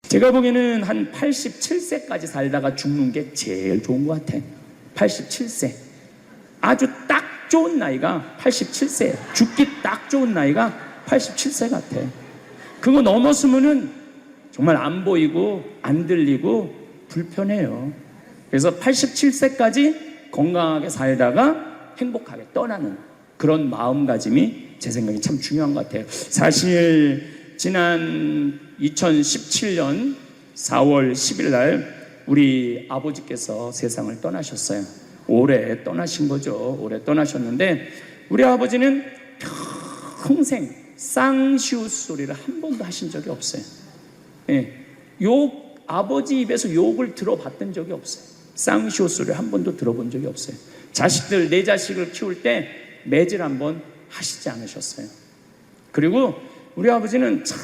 제가 보기에는 한 87세까지 살다가 죽는 게 제일 좋은 것 같아. 87세. 아주 딱 좋은 나이가 87세예요. 죽기 딱 좋은 나이가 87세 같아. 그거 넘었으면은 정말 안 보이고 안 들리고 불편해요. 그래서 87세까지 건강하게 살다가 행복하게 떠나는 그런 마음가짐이 제 생각에 참 중요한 것 같아요. 사실 지난 2017년 4월 10일 날 우리 아버지께서 세상을 떠나셨어요. 올해 떠나신 거죠. 올해 떠나셨는데 우리 아버지는 평생 쌍시옷 소리를 한 번도 하신 적이 없어요. 예, 아버지 입에서 욕을 들어봤던 적이 없어요. 쌍시옷 소리를 한 번도 들어본 적이 없어요. 내 자식을 키울 때 매질 한 번 하시지 않으셨어요. 그리고 우리 아버지는 참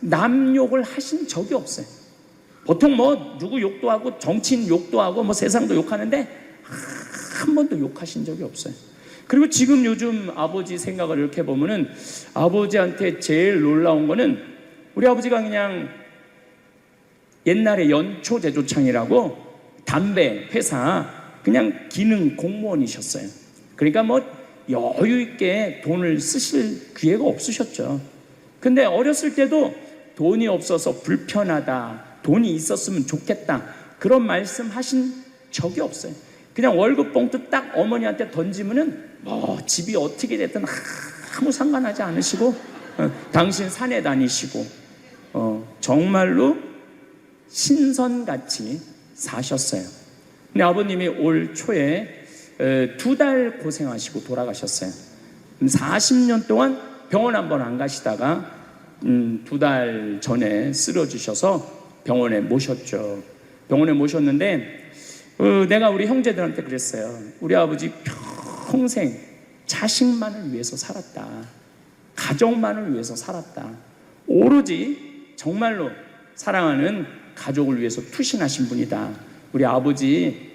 남 욕을 하신 적이 없어요. 보통 뭐 누구 욕도 하고 정치인 욕도 하고 뭐 세상도 욕하는데 한 번도 욕하신 적이 없어요. 그리고 지금 요즘 아버지 생각을 이렇게 보면은 아버지한테 제일 놀라운 거는 우리 아버지가 그냥 옛날에 연초제조창이라고 담배 회사 그냥 기능 공무원이셨어요. 그러니까 뭐 여유 있게 돈을 쓰실 기회가 없으셨죠. 근데 어렸을 때도 돈이 없어서 불편하다, 돈이 있었으면 좋겠다 그런 말씀 하신 적이 없어요. 그냥 월급 봉투 딱 어머니한테 던지면은 뭐 집이 어떻게 됐든 아무 상관하지 않으시고 당신 산에 다니시고 정말로 신선같이 사셨어요. 근데 아버님이 올 초에 2달 고생하시고 돌아가셨어요. 40년 동안 병원 한번 안 가시다가 2달 전에 쓰러지셔서 병원에 모셨죠. 병원에 모셨는데 내가 우리 형제들한테 그랬어요. 우리 아버지 평생 자식만을 위해서 살았다. 가족만을 위해서 살았다. 오로지 정말로 사랑하는 가족을 위해서 투신하신 분이다. 우리 아버지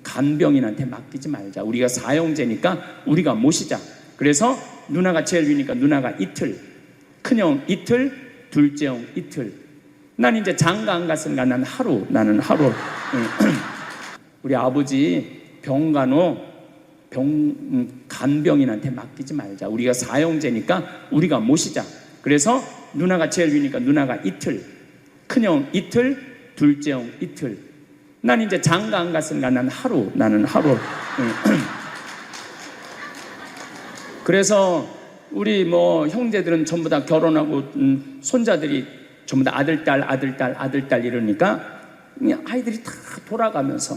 간병인한테 맡기지 말자. 우리가 사형제니까 우리가 모시자. 그래서 누나가 제일 위니까 누나가 이틀, 큰형 이틀, 둘째 형 이틀. 난 이제 장가 안 갔으니까 나는 하루. 우리 아버지 간병인한테 맡기지 말자. 우리가 사형제니까 우리가 모시자. 그래서 누나가 제일 위니까 누나가 이틀, 큰형 이틀, 둘째 형 이틀. 난 이제 장가 안 갔으니까 나는 하루. 그래서 우리 뭐 형제들은 전부 다 결혼하고 손자들이 전부 다 아들, 딸 이러니까 그냥 아이들이 다 돌아가면서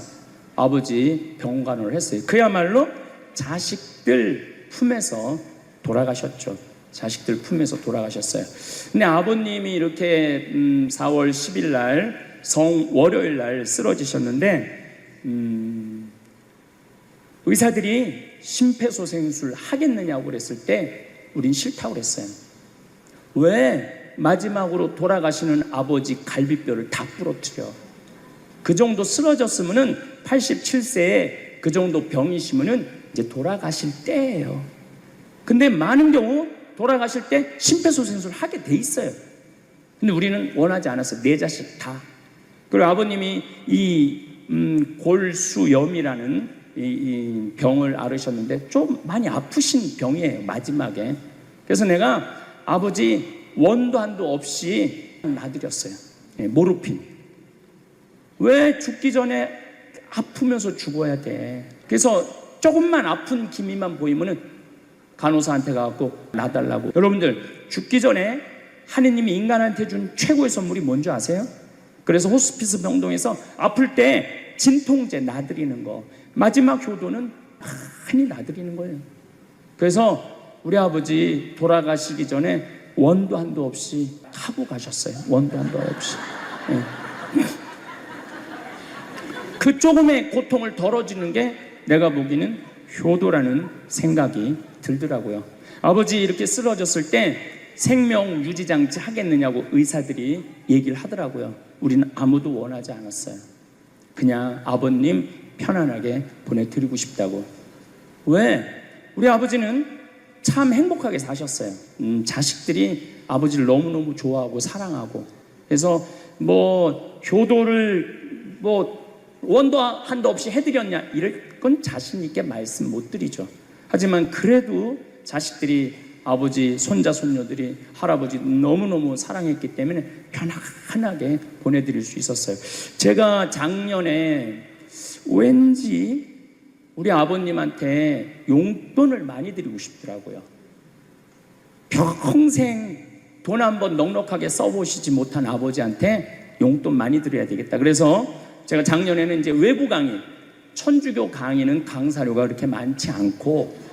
아버지 병간호를 했어요. 그야말로 자식들 품에서 돌아가셨죠. 자식들 품에서 돌아가셨어요. 근데 아버님이 이렇게 4월 10일 날 월요일 날 쓰러지셨는데 의사들이 심폐소생술 하겠느냐고 그랬을 때 우린 싫다고 그랬어요. 왜 마지막으로 돌아가시는 아버지 갈비뼈를 다 부러뜨려? 그 정도 쓰러졌으면은 87세에 그 정도 병이시면은 이제 돌아가실 때예요. 근데 많은 경우 돌아가실 때 심폐소생술 하게 돼 있어요. 근데 우리는 원하지 않았어요. 내 자식 다. 그리고 아버님이 이 골수염이라는 이 병을 앓으셨는데 좀 많이 아프신 병이에요. 마지막에. 그래서 내가 아버지 원도 한도 없이 놔드렸어요. 모르핀. 왜 죽기 전에 아프면서 죽어야 돼? 그래서 조금만 아픈 기미만 보이면은 간호사한테 가갖고 놔달라고. 여러분들 죽기 전에 하느님이 인간한테 준 최고의 선물이 뭔지 아세요? 그래서 호스피스 병동에서 아플 때 진통제 놔드리는 거, 마지막 효도는 많이 놔드리는 거예요. 그래서 우리 아버지 돌아가시기 전에 원도 한도 없이 하고 가셨어요. 원도 한도 없이. 그 조금의 고통을 덜어주는 게 내가 보기에는 효도라는 생각이 들더라고요. 아버지 이렇게 쓰러졌을 때 생명 유지장치 하겠느냐고 의사들이 얘기를 하더라고요. 우리는 아무도 원하지 않았어요. 그냥 아버님 편안하게 보내드리고 싶다고. 왜? 우리 아버지는 참 행복하게 사셨어요. 자식들이 아버지를 너무너무 좋아하고 사랑하고, 그래서 뭐 효도를 뭐 원도 한도 없이 해드렸냐 이럴 건 자신 있게 말씀 못 드리죠. 하지만 그래도 자식들이, 아버지, 손자, 손녀들이 할아버지 너무너무 사랑했기 때문에 편안하게 보내드릴 수 있었어요. 제가 작년에 왠지 우리 아버님한테 용돈을 많이 드리고 싶더라고요. 평생 돈 한번 넉넉하게 써보시지 못한 아버지한테 용돈 많이 드려야 되겠다. 그래서 제가 작년에는 이제 외부 강의, 천주교 강의는 강사료가 그렇게 많지 않고,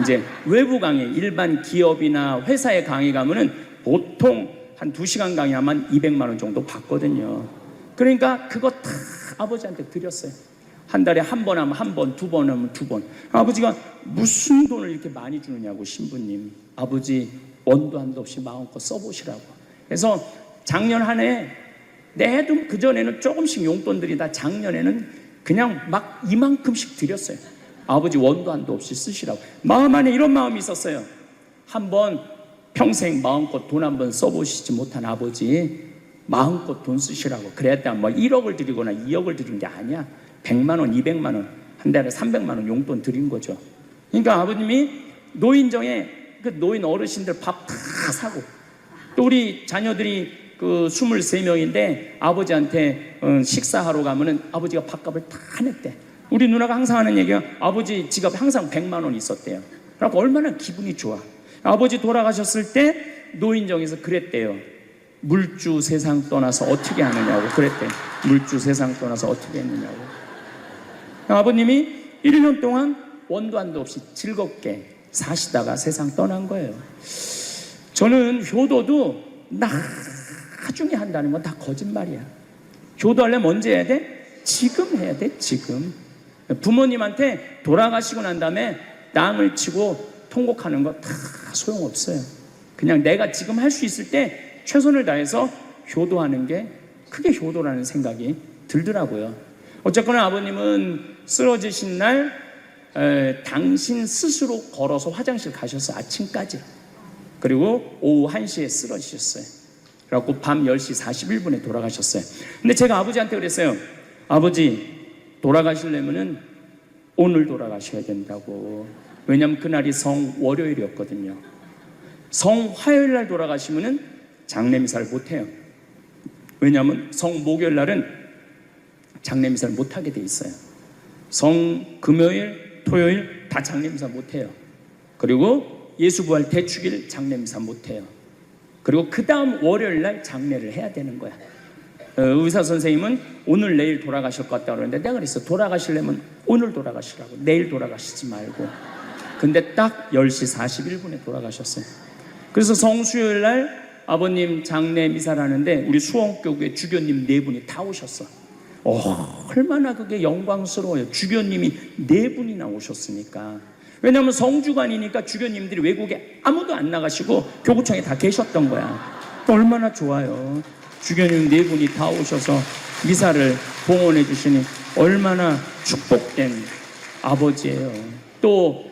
이제 외부 강의, 일반 기업이나 회사에 강의 가면은 보통 한 2시간 강의하면 200만 원 정도 받거든요. 그러니까 그거 다 아버지한테 드렸어요. 한 달에 한 번 하면 한 번, 두 번 하면 두 번. 아버지가 무슨 돈을 이렇게 많이 주느냐고, 신부님. 아버지 원도 한도 없이 마음껏 써보시라고. 그래서 작년 한 해 내도 그전에는 조금씩 용돈 드리다 작년에는 그냥 막 이만큼씩 드렸어요. 아버지 원도 한도 없이 쓰시라고. 마음 안에 이런 마음이 있었어요. 한번 평생 마음껏 돈 한번 써보시지 못한 아버지 마음껏 돈 쓰시라고. 그랬다 뭐 1억을 드리거나 2억을 드린 게 아니야. 100만 원, 200만 원, 한 달에 300만 원 용돈 드린 거죠. 그러니까 아버님이 노인정에 그 노인 어르신들 밥 다 사고, 또 우리 자녀들이 그 23명인데 아버지한테 식사하러 가면은 아버지가 밥값을 다 냈대. 우리 누나가 항상 하는 얘기가 아버지 지갑에 항상 100만 원 있었대요. 그러니까 얼마나 기분이 좋아. 아버지 돌아가셨을 때 노인정에서 그랬대요. 물주 세상 떠나서 어떻게 하느냐고 그랬대. 물주 세상 떠나서 어떻게 했느냐고. 아버님이 1년 동안 원도 한도 없이 즐겁게 사시다가 세상 떠난 거예요. 저는 효도도 나중에 한다는 건 다 거짓말이야. 효도하려면 언제 해야 돼? 지금 해야 돼, 지금. 부모님한테 돌아가시고 난 다음에 땅을 치고 통곡하는 거 다 소용없어요. 그냥 내가 지금 할 수 있을 때 최선을 다해서 효도하는 게 그게 효도라는 생각이 들더라고요. 어쨌거나 아버님은 쓰러지신 날 당신 스스로 걸어서 화장실 가셔서 아침까지, 그리고 오후 1시에 쓰러지셨어요. 그래갖고 밤 10시 41분에 돌아가셨어요. 근데 제가 아버지한테 그랬어요. 아버지 돌아가시려면은 오늘 돌아가셔야 된다고. 왜냐면 그날이 성월요일이었거든요. 성화요일 날 돌아가시면은 장례미사를 못해요. 왜냐하면 성목요일 날은 장례미사를 못하게 돼 있어요. 성금요일, 토요일 다 장례미사 못해요. 그리고 예수부활 대축일 장례미사 못해요. 그리고 그 다음 월요일 날 장례를 해야 되는 거야. 의사 선생님은 오늘 내일 돌아가실 것 같다고 그러는데 내가 그랬어. 돌아가시려면 오늘 돌아가시라고, 내일 돌아가시지 말고. 근데 딱 10시 41분에 돌아가셨어요. 그래서 성수요일 날 아버님 장례 미사를 하는데 우리 수원교구에 주교님 4분이 다 오셨어. 얼마나 그게 영광스러워요. 주교님이 4분이나 오셨으니까. 왜냐하면 성주관이니까 주교님들이 외국에 아무도 안 나가시고 교구청에 다 계셨던 거야. 얼마나 좋아요. 주교님 4분이 다 오셔서 미사를 봉헌해 주시니 얼마나 축복된 아버지예요. 또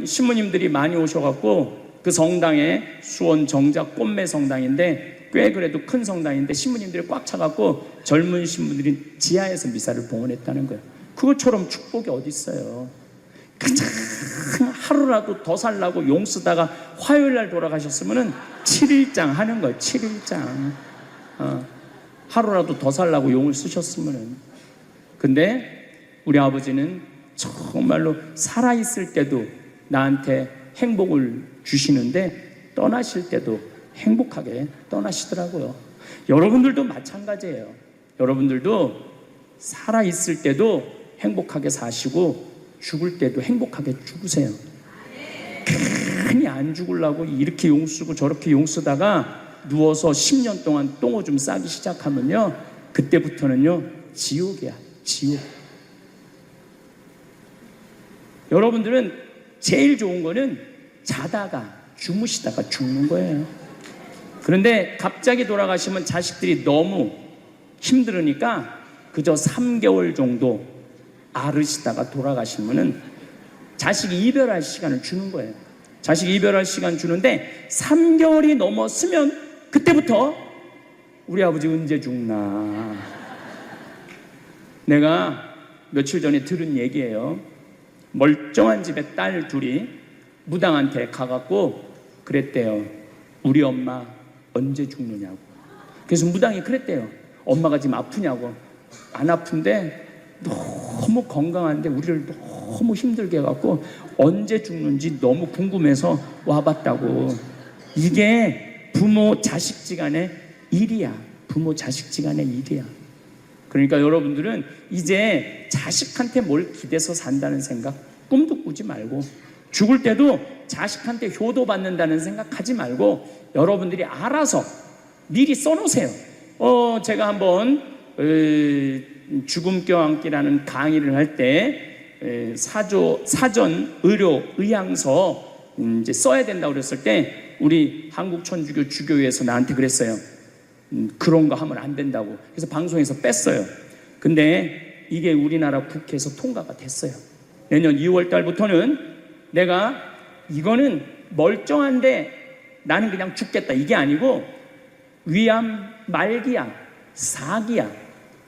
신부님들이 많이 오셔갖고 그 성당에 수원 정작 꽃매 성당인데 꽤 그래도 큰 성당인데 신부님들이 꽉 차갖고 젊은 신부들이 지하에서 미사를 봉헌했다는 거예요. 그것처럼 축복이 어디 있어요. 그냥 하루라도 더 살라고 용 쓰다가 화요일 날 돌아가셨으면은 7일장 하는 거예요. 7일장. 하루라도 더 살라고 용을 쓰셨으면은. 근데 우리 아버지는 정말로 살아있을 때도 나한테 행복을 주시는데 떠나실 때도 행복하게 떠나시더라고요. 여러분들도 마찬가지예요. 여러분들도 살아있을 때도 행복하게 사시고 죽을 때도 행복하게 죽으세요. 괜히 안 죽으려고 이렇게 용 쓰고 저렇게 용 쓰다가 누워서 10년 동안 똥오줌 싸기 시작하면요, 그때부터는요 지옥이야, 지옥. 여러분들은 제일 좋은 거는 자다가 주무시다가 죽는 거예요. 그런데 갑자기 돌아가시면 자식들이 너무 힘들으니까 그저 3개월 정도 앓으시다가 돌아가시면은 자식이 이별할 시간을 주는 거예요. 자식 이별할 시간 주는데 3개월이 넘었으면 그때부터 우리 아버지 언제 죽나. 내가 며칠 전에 들은 얘기예요. 멀쩡한 집에 딸 둘이 무당한테 가갖고 그랬대요. 우리 엄마 언제 죽느냐고. 그래서 무당이 그랬대요. 엄마가 지금 아프냐고. 안 아픈데 너무 건강한데 우리를 너무 힘들게 해갖고 언제 죽는지 너무 궁금해서 와봤다고. 이게 부모 자식지간의 일이야. 부모 자식지간의 일이야. 그러니까 여러분들은 이제 자식한테 뭘 기대서 산다는 생각 꿈도 꾸지 말고, 죽을 때도 자식한테 효도받는다는 생각 하지 말고 여러분들이 알아서 미리 써놓으세요. 제가 한번 죽음껴안기라는 강의를 할 때 사전 의료 의향서 이제 써야 된다고 그랬을 때 우리 한국천주교 주교회에서 나한테 그랬어요. 그런 거 하면 안 된다고. 그래서 방송에서 뺐어요. 근데 이게 우리나라 국회에서 통과가 됐어요. 내년 2월 달부터는 내가 이거는 멀쩡한데 나는 그냥 죽겠다 이게 아니고 위암 말기야, 사기야,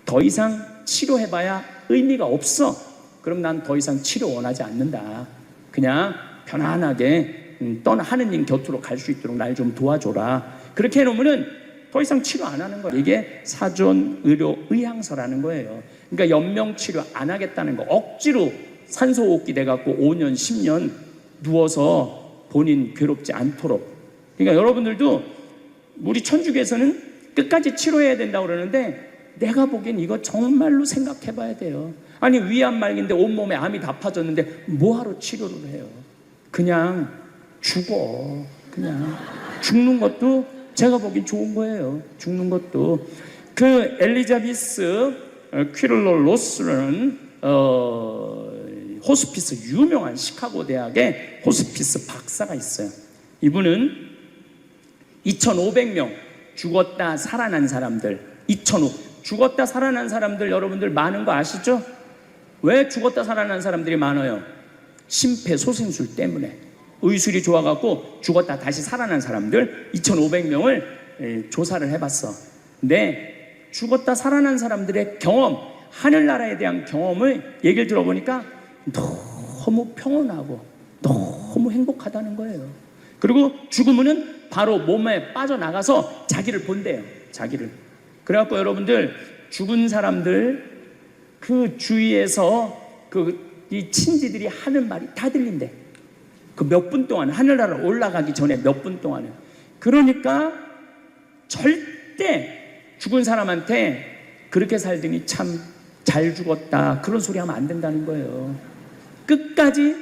더 이상 치료해봐야 의미가 없어. 그럼 난 더 이상 치료 원하지 않는다. 그냥 편안하게 하느님 곁으로 갈 수 있도록 날 좀 도와줘라. 그렇게 해놓으면은 더 이상 치료 안 하는 거예요. 이게 사전 의료 의향서라는 거예요. 그러니까 연명 치료 안 하겠다는 거. 억지로 산소호흡기 돼갖고 5년 10년 누워서 본인 괴롭지 않도록. 그러니까 여러분들도 우리 천주교에서는 끝까지 치료해야 된다고 그러는데 내가 보기엔 이거 정말로 생각해 봐야 돼요. 아니 위암 말기인데 온몸에 암이 다 파졌는데 뭐하러 치료를 해요. 그냥 죽어. 그냥 죽는 것도 제가 보기엔 좋은 거예요. 죽는 것도. 그 엘리자베스 퀴를러 로스는 호스피스 유명한 시카고 대학의 호스피스 박사가 있어요. 이분은 2,500명 죽었다 살아난 사람들, 2,500 죽었다 살아난 사람들 여러분들 많은 거 아시죠? 왜 죽었다 살아난 사람들이 많아요? 심폐소생술 때문에. 의술이 좋아갖고 죽었다 다시 살아난 사람들 2,500명을 조사를 해봤어. 근데 죽었다 살아난 사람들의 경험, 하늘나라에 대한 경험을 얘기를 들어보니까 너무 평온하고 너무 행복하다는 거예요. 그리고 죽으면은 바로 몸에 빠져나가서 자기를 본대요. 자기를. 그래갖고 여러분들 죽은 사람들 그 주위에서 이 친지들이 하는 말이 다 들린대. 그 몇 분 동안 하늘나라 올라가기 전에 몇 분 동안은. 그러니까 절대 죽은 사람한테 그렇게 살더니 참 잘 죽었다 그런 소리 하면 안 된다는 거예요. 끝까지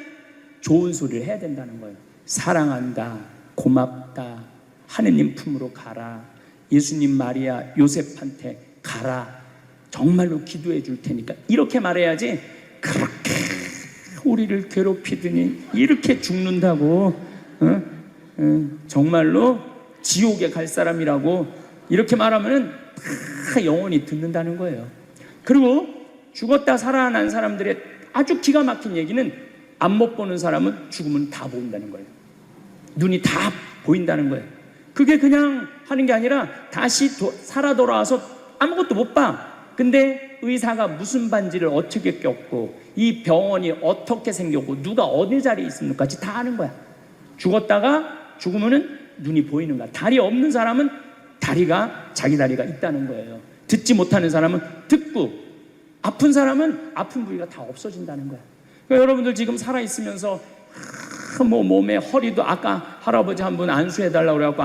좋은 소리를 해야 된다는 거예요. 사랑한다, 고맙다, 하느님 품으로 가라, 예수님 마리아 요셉한테 가라, 정말로 기도해 줄 테니까 이렇게 말해야지. 그렇게 우리를 괴롭히더니 이렇게 죽는다고 정말로 지옥에 갈 사람이라고 이렇게 말하면은 다 영원히 듣는다는 거예요. 그리고 죽었다 살아난 사람들의 아주 기가 막힌 얘기는 안 못 보는 사람은 죽으면 다 보인다는 거예요. 눈이 다 보인다는 거예요. 그게 그냥 하는 게 아니라 다시 살아 돌아와서 아무것도 못 봐. 근데 의사가 무슨 반지를 어떻게 꼈고 이 병원이 어떻게 생겼고 누가 어디 자리에 있습니까지 다 아는 거야. 죽었다가 죽으면은 눈이 보이는 거야. 다리 없는 사람은 자기 다리가 있다는 거예요. 듣지 못하는 사람은 듣고, 아픈 사람은 아픈 부위가 다 없어진다는 거야. 그러니까 여러분들 지금 살아있으면서 몸에 허리도 아까 할아버지 한 분 안수해달라고 그래갖고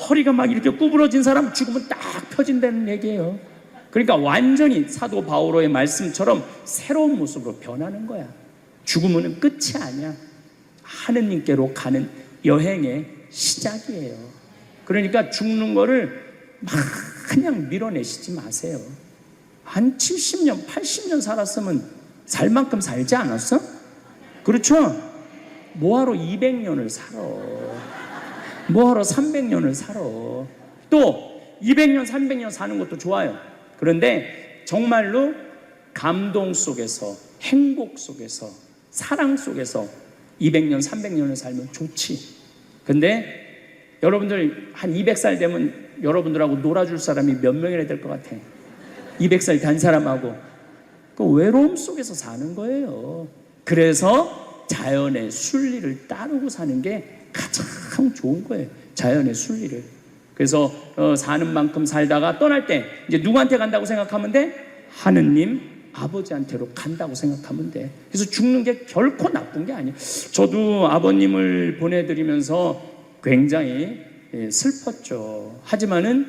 허리가 막 이렇게 구부러진 사람 죽으면 딱 펴진다는 얘기예요. 그러니까 완전히 사도 바오로의 말씀처럼 새로운 모습으로 변하는 거야. 죽으면 끝이 아니야. 하느님께로 가는 여행의 시작이에요. 그러니까 죽는 거를 막 그냥 밀어내시지 마세요. 한 70년, 80년 살았으면 살 만큼 살지 않았어? 그렇죠? 뭐하러 200년을 살아? 뭐하러 300년을 살아? 또 200년, 300년 사는 것도 좋아요. 그런데 정말로 감동 속에서, 행복 속에서, 사랑 속에서 200년, 300년을 살면 좋지. 근데 여러분들 한 200살 되면 여러분들하고 놀아줄 사람이 몇 명이나 될 것 같아? 200살 된 사람하고. 그 외로움 속에서 사는 거예요. 그래서 자연의 순리를 따르고 사는 게 가장 좋은 거예요. 자연의 순리를. 그래서 사는 만큼 살다가 떠날 때 이제 누구한테 간다고 생각하면 돼? 하느님 아버지한테로 간다고 생각하면 돼. 그래서 죽는 게 결코 나쁜 게 아니에요. 저도 아버님을 보내드리면서 굉장히 슬펐죠. 하지만은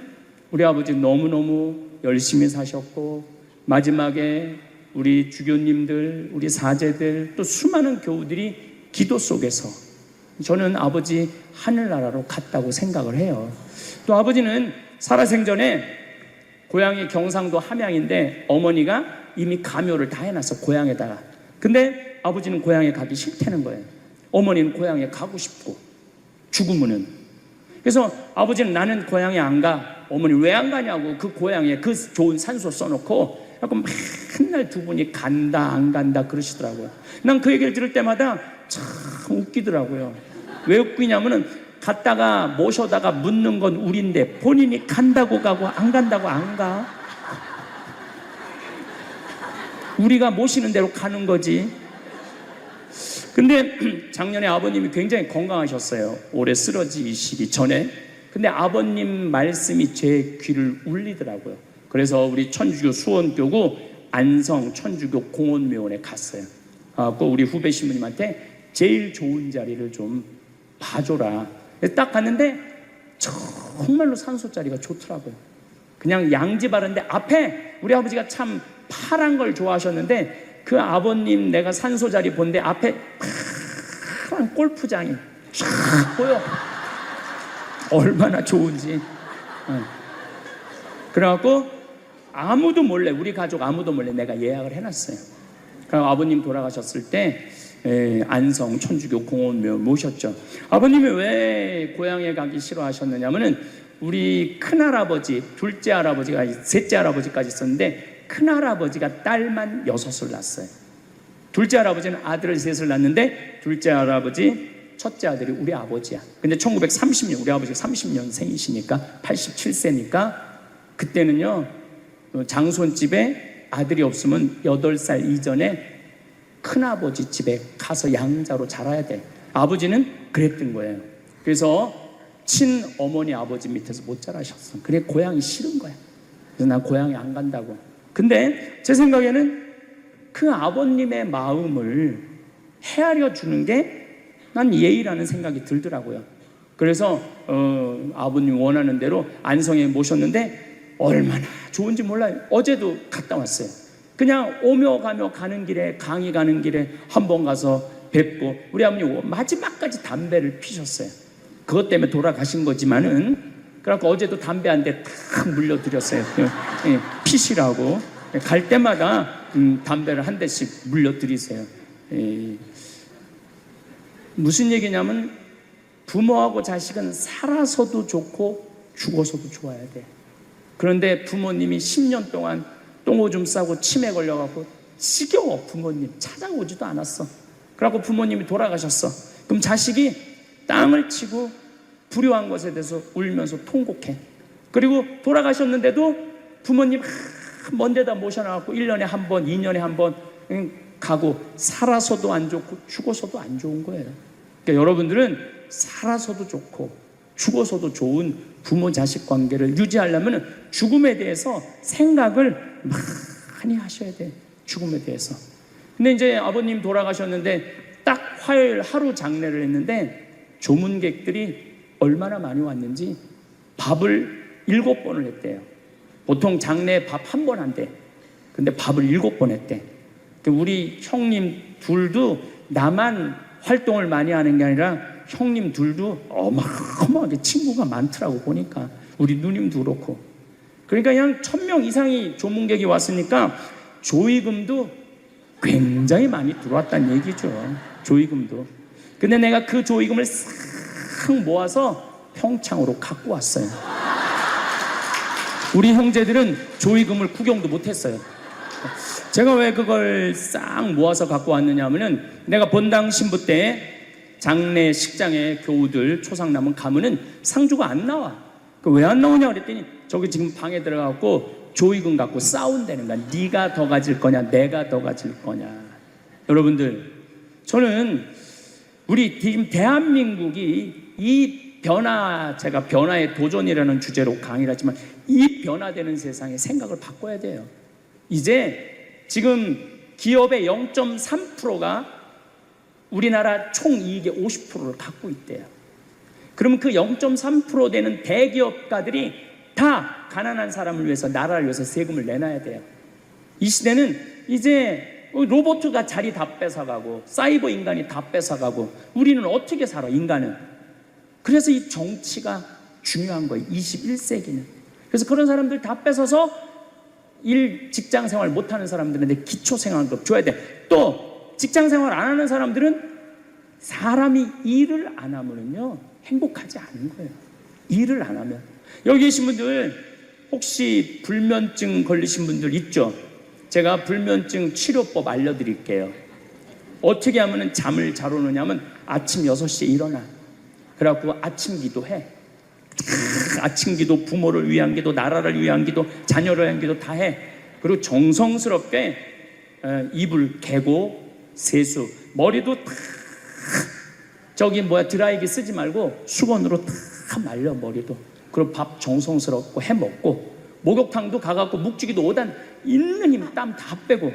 우리 아버지 너무너무 열심히 사셨고, 마지막에 우리 주교님들, 우리 사제들, 또 수많은 교우들이 기도 속에서 저는 아버지 하늘나라로 갔다고 생각을 해요. 또 아버지는 살아생전에 고향이 경상도 함양인데 어머니가 이미 가묘를 다 해놨어, 고향에다가. 근데 아버지는 고향에 가기 싫다는 거예요. 어머니는 고향에 가고 싶고, 죽으면은. 그래서 아버지는 나는 고향에 안 가. 어머니 왜 안 가냐고 그 고향에 그 좋은 산소 써놓고 약간 맨날 두 분이 간다 안 간다 그러시더라고요. 난 그 얘기를 들을 때마다 참 웃기더라고요. 왜 웃기냐면은 갔다가 모셔다가 묻는 건 우린데 본인이 간다고 가고 안 간다고 안 가. 우리가 모시는 대로 가는 거지. 근데 작년에 아버님이 굉장히 건강하셨어요. 올해 쓰러지시기 전에. 근데 아버님 말씀이 제 귀를 울리더라고요. 그래서 우리 천주교 수원교구 안성 천주교 공원묘원에 갔어요. 꼭 우리 후배 신부님한테 제일 좋은 자리를 좀 봐줘라. 딱 갔는데 정말로 산소 자리가 좋더라고요. 그냥 양지 바른데 앞에 우리 아버지가 참 파란 걸 좋아하셨는데 그 아버님 내가 산소 자리 본데 앞에 파란 골프장이 쫙 보여. 얼마나 좋은지. 그래갖고 아무도 몰래, 우리 가족 아무도 몰래 내가 예약을 해놨어요. 그럼 아버님 돌아가셨을 때 안성 천주교 공원묘 모셨죠. 아버님이 왜 고향에 가기 싫어하셨느냐면은 우리 큰할아버지, 둘째 할아버지가 셋째 할아버지까지 있었는데 큰할아버지가 딸만 6을 낳았어요. 둘째 할아버지는 아들을 3을 낳았는데 둘째 할아버지 첫째 아들이 우리 아버지야. 근데 1930년, 우리 아버지가 30년생이시니까 87세니까 그때는요 장손집에 아들이 없으면 8살 이전에 큰아버지 집에 가서 양자로 자라야 돼. 아버지는 그랬던 거예요. 그래서 친어머니 아버지 밑에서 못 자라셨어. 그래 고향이 싫은 거야. 그래서 난 고향에 안 간다고. 근데 제 생각에는 그 아버님의 마음을 헤아려 주는 게 난 예의라는 생각이 들더라고요. 그래서 아버님 원하는 대로 안성에 모셨는데 얼마나 좋은지 몰라요. 어제도 갔다 왔어요. 그냥 오며 가며 가는 길에, 강의 가는 길에 한번 가서 뵙고, 우리 아버님 마지막까지 담배를 피셨어요. 그것 때문에 돌아가신 거지만은, 그래갖고 어제도 담배 한 대 탁 물려드렸어요. 피시라고. 갈 때마다 담배를 한 대씩 물려드리세요. 무슨 얘기냐면 부모하고 자식은 살아서도 좋고 죽어서도 좋아야 돼. 그런데 부모님이 10년 동안 똥오줌 싸고 치매 걸려갖고 지겨워. 부모님 찾아오지도 않았어. 그래갖고 부모님이 돌아가셨어. 그럼 자식이 땅을 치고 불효한 것에 대해서 울면서 통곡해. 그리고 돌아가셨는데도 부모님 먼 데다 모셔놔갖고 1년에 한 번, 2년에 한 번 가고, 살아서도 안 좋고 죽어서도 안 좋은 거예요. 그러니까 여러분들은 살아서도 좋고 죽어서도 좋은 부모 자식 관계를 유지하려면 죽음에 대해서 생각을 많이 하셔야 돼. 죽음에 대해서. 근데 이제 아버님 돌아가셨는데 딱 화요일 하루 장례를 했는데 조문객들이 얼마나 많이 왔는지 밥을 7번을 했대요. 보통 장례 밥 1번 한대. 근데 밥을 7번 했대. 우리 형님 둘도 나만 활동을 많이 하는 게 아니라 형님 둘도 어마어마하게 친구가 많더라고 보니까. 우리 누님도 그렇고. 그러니까 그냥 1000명 이상이 조문객이 왔으니까 조의금도 굉장히 많이 들어왔다는 얘기죠. 조의금도. 근데 내가 그 조의금을 싹 모아서 평창으로 갖고 왔어요. 우리 형제들은 조의금을 구경도 못했어요. 제가 왜 그걸 싹 모아서 갖고 왔느냐 하면은 내가 본당 신부 때 장례식장에 교우들 초상남은 가면은 상주가 안 나와. 왜 안 나오냐 그랬더니 저기 지금 방에 들어가고 조의금 갖고 싸운다는 거야. 네가 더 가질 거냐 내가 더 가질 거냐. 여러분들, 저는 우리 지금 대한민국이 이 변화, 제가 변화의 도전이라는 주제로 강의를 하지만 이 변화되는 세상에 생각을 바꿔야 돼요. 이제 지금 기업의 0.3%가 우리나라 총이익의 50%를 갖고 있대요. 그러면 그 0.3% 되는 대기업가들이 다 가난한 사람을 위해서, 나라를 위해서 세금을 내놔야 돼요. 이 시대는 이제 로봇가 자리 다 뺏어가고 사이버 인간이 다 뺏어가고 우리는 어떻게 살아, 인간은. 그래서 이 정치가 중요한 거예요, 21세기는. 그래서 그런 사람들 다 뺏어서 직장 생활 못하는 사람들한테 기초생활급 줘야 돼. 또 직장 생활 안 하는 사람들은 사람이 일을 안 하면요 행복하지 않은 거예요. 일을 안 하면. 여기 계신 분들 혹시 불면증 걸리신 분들 있죠? 제가 불면증 치료법 알려드릴게요. 어떻게 하면 잠을 잘 오느냐면 아침 6시에 일어나. 그래갖고 아침 기도해. 아침 기도, 부모를 위한 기도, 나라를 위한 기도, 자녀를 위한 기도 다 해. 그리고 정성스럽게 이불 개고 세수, 머리도 다 드라이기 쓰지 말고 수건으로 다 말려, 머리도. 그리고 밥 정성스럽고 해 먹고, 목욕탕도 가갖고 묵직이도 5단 있는 힘 땀 다 빼고,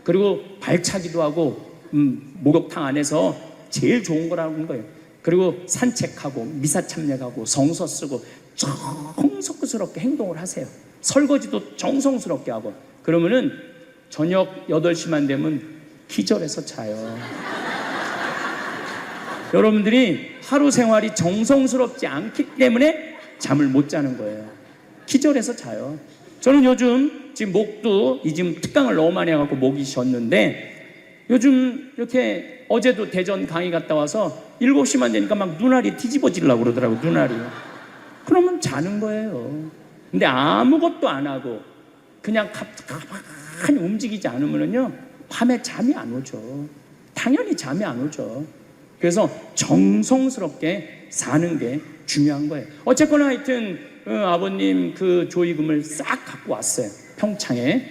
그리고 발차기도 하고, 목욕탕 안에서 제일 좋은 거라는 거예요. 그리고 산책하고 미사참력하고 성서 쓰고 정성스럽게 행동을 하세요. 설거지도 정성스럽게 하고. 그러면은 저녁 8시만 되면 기절해서 자요. 여러분들이 하루 생활이 정성스럽지 않기 때문에 잠을 못 자는 거예요. 기절해서 자요. 저는 요즘 지금 목도 지금 특강을 너무 많이 해갖고 목이 쉬었는데, 요즘 이렇게 어제도 대전 강의 갔다 와서 7시만 되니까 막 눈알이 뒤집어지려고 그러더라고요. 눈알이. 그러면 자는 거예요. 근데 아무것도 안 하고 그냥 가만히 움직이지 않으면요 밤에 잠이 안 오죠. 당연히 잠이 안 오죠. 그래서 정성스럽게 사는 게 중요한 거예요. 어쨌거나 하여튼 아버님 그 조의금을 싹 갖고 왔어요, 평창에.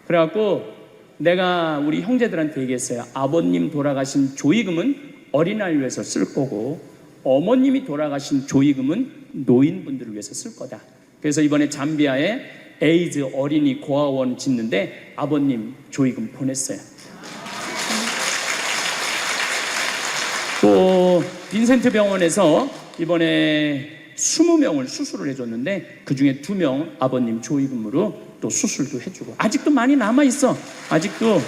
그래갖고 내가 우리 형제들한테 얘기했어요. 아버님 돌아가신 조의금은 어린아이를 위해서 쓸 거고, 어머님이 돌아가신 조의금은 노인분들을 위해서 쓸 거다. 그래서 이번에 잠비아에 에이즈 어린이 고아원 짓는데 아버님 조의금 보냈어요. 또 빈센트 병원에서 이번에 20명을 수술을 해줬는데 그 중에 2명 아버님 조의금으로 또 수술도 해주고. 아직도 많이 남아있어. 아직도.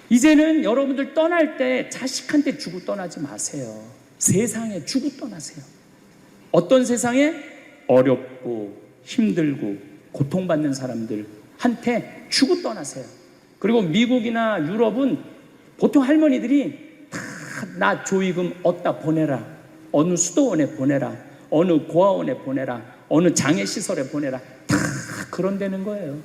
이제는 여러분들 떠날 때 자식한테 주고 떠나지 마세요. 세상에 주고 떠나세요. 어떤 세상에? 어렵고 힘들고 고통받는 사람들한테 주고 떠나세요. 그리고 미국이나 유럽은 보통 할머니들이 다 나 조의금 어디다 보내라, 어느 수도원에 보내라, 어느 고아원에 보내라, 어느 장애시설에 보내라, 다 그런 데는 거예요.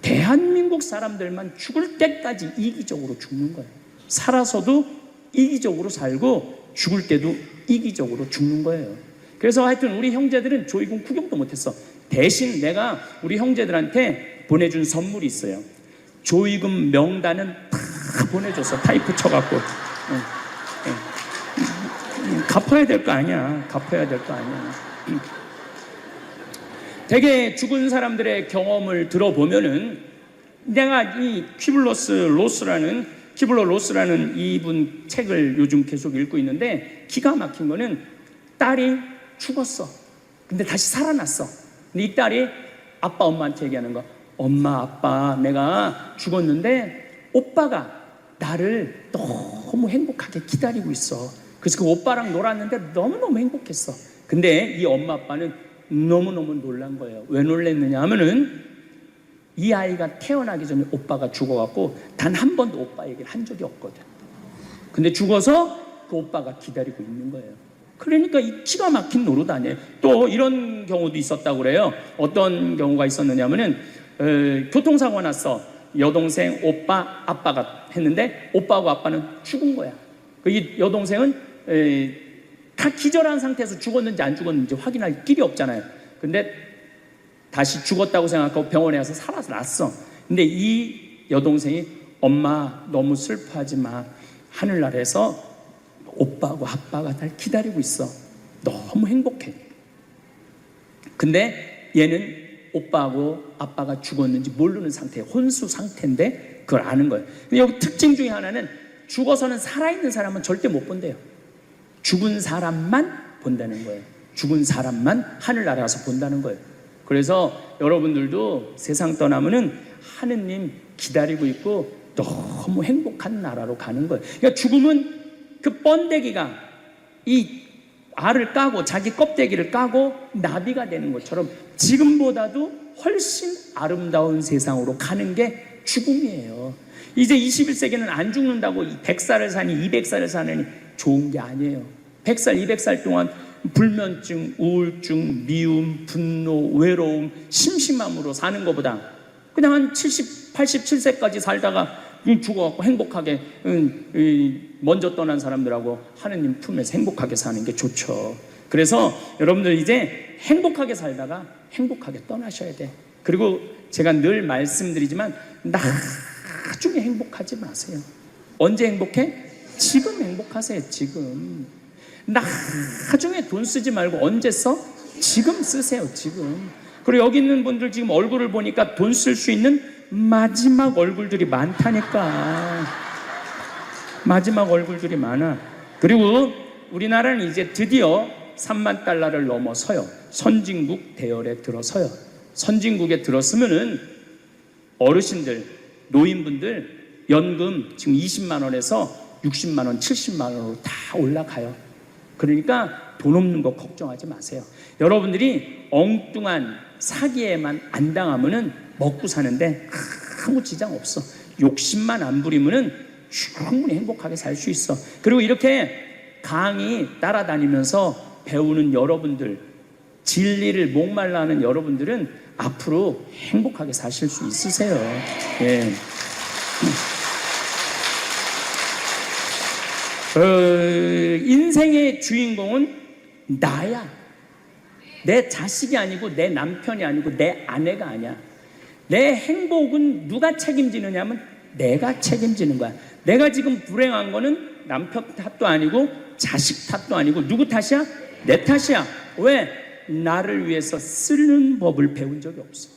대한민국 사람들만 죽을 때까지 이기적으로 죽는 거예요. 살아서도 이기적으로 살고 죽을 때도 이기적으로 죽는 거예요. 그래서 하여튼 우리 형제들은 조의금 구경도 못했어. 대신 내가 우리 형제들한테 보내준 선물이 있어요. 조의금 명단은 다 보내줬어. 타이프 쳐갖고. 갚아야 될 거 아니야. 갚아야 될 거 아니야. 되게 죽은 사람들의 경험을 들어보면은, 내가 이 키블러 로스라는 이분 책을 요즘 계속 읽고 있는데, 기가 막힌 거는 딸이 죽었어. 근데 다시 살아났어. 근데 이 딸이 아빠 엄마한테 얘기하는 거. 엄마 아빠 내가 죽었는데 오빠가 나를 너무 행복하게 기다리고 있어. 그래서 그 오빠랑 놀았는데 너무너무 행복했어. 근데 이 엄마 아빠는 너무너무 놀란 거예요. 왜 놀랐느냐 하면은 이 아이가 태어나기 전에 오빠가 죽어갖고 단 한 번도 오빠 얘기를 한 적이 없거든. 근데 죽어서 그 오빠가 기다리고 있는 거예요. 그러니까 이 기가 막힌 노릇 아니에요. 또 이런 경우도 있었다고 그래요. 어떤 경우가 있었느냐면은 교통사고 났어. 여동생, 오빠, 아빠가 했는데 오빠하고 아빠는 죽은 거야. 이 여동생은 다 기절한 상태에서 죽었는지 안 죽었는지 확인할 길이 없잖아요. 근데 다시 죽었다고 생각하고 병원에 가서 살아났어. 근데 이 여동생이 엄마 너무 슬퍼하지 마. 하늘나라에서 오빠하고 아빠가 날 기다리고 있어. 너무 행복해. 근데 얘는 오빠하고 아빠가 죽었는지 모르는 상태, 혼수 상태인데 그걸 아는 거예요. 근데 여기 특징 중에 하나는 죽어서는 살아있는 사람은 절대 못 본대요. 죽은 사람만 본다는 거예요. 죽은 사람만 하늘나라에 가서 본다는 거예요. 그래서 여러분들도 세상 떠나면은 하느님 기다리고 있고 너무 행복한 나라로 가는 거예요. 그러니까 죽음은 그 번데기가 이 알을 까고 자기 껍데기를 까고 나비가 되는 것처럼 지금보다도 훨씬 아름다운 세상으로 가는 게 죽음이에요. 이제 21세기는 안 죽는다고 100살을 사니 200살을 사느니 좋은 게 아니에요. 100살, 200살 동안 불면증, 우울증, 미움, 분노, 외로움, 심심함으로 사는 것보다 그냥 한 70, 87세까지 살다가 죽어갖고 행복하게 먼저 떠난 사람들하고 하느님 품에서 행복하게 사는 게 좋죠. 그래서 여러분들 이제 행복하게 살다가 행복하게 떠나셔야 돼. 그리고 제가 늘 말씀드리지만 나중에 행복하지 마세요. 언제 행복해? 지금 행복하세요. 지금. 나중에 돈 쓰지 말고 언제 써? 지금 쓰세요. 지금. 그리고 여기 있는 분들 지금 얼굴을 보니까 돈 쓸 수 있는 마지막 얼굴들이 많다니까. 마지막 얼굴들이 많아. 그리고 우리나라는 이제 드디어 3만 달러를 넘어서요. 선진국 대열에 들어서요. 선진국에 들었으면은 어르신들, 노인분들 연금 지금 20만 원에서 60만 원, 70만 원으로 다 올라가요. 그러니까 돈 없는 거 걱정하지 마세요. 여러분들이 엉뚱한 사기에만 안 당하면은 먹고 사는데 아무 지장 없어. 욕심만 안 부리면은 충분히 행복하게 살 수 있어. 그리고 이렇게 강의 따라다니면서 배우는 여러분들, 진리를 목말라 하는 여러분들은 앞으로 행복하게 사실 수 있으세요. 예. 인생의 주인공은 나야. 내 자식이 아니고 내 남편이 아니고 내 아내가 아니야. 내 행복은 누가 책임지느냐 하면 내가 책임지는 거야. 내가 지금 불행한 거는 남편 탓도 아니고 자식 탓도 아니고 누구 탓이야? 내 탓이야. 왜? 나를 위해서 쓰는 법을 배운 적이 없어.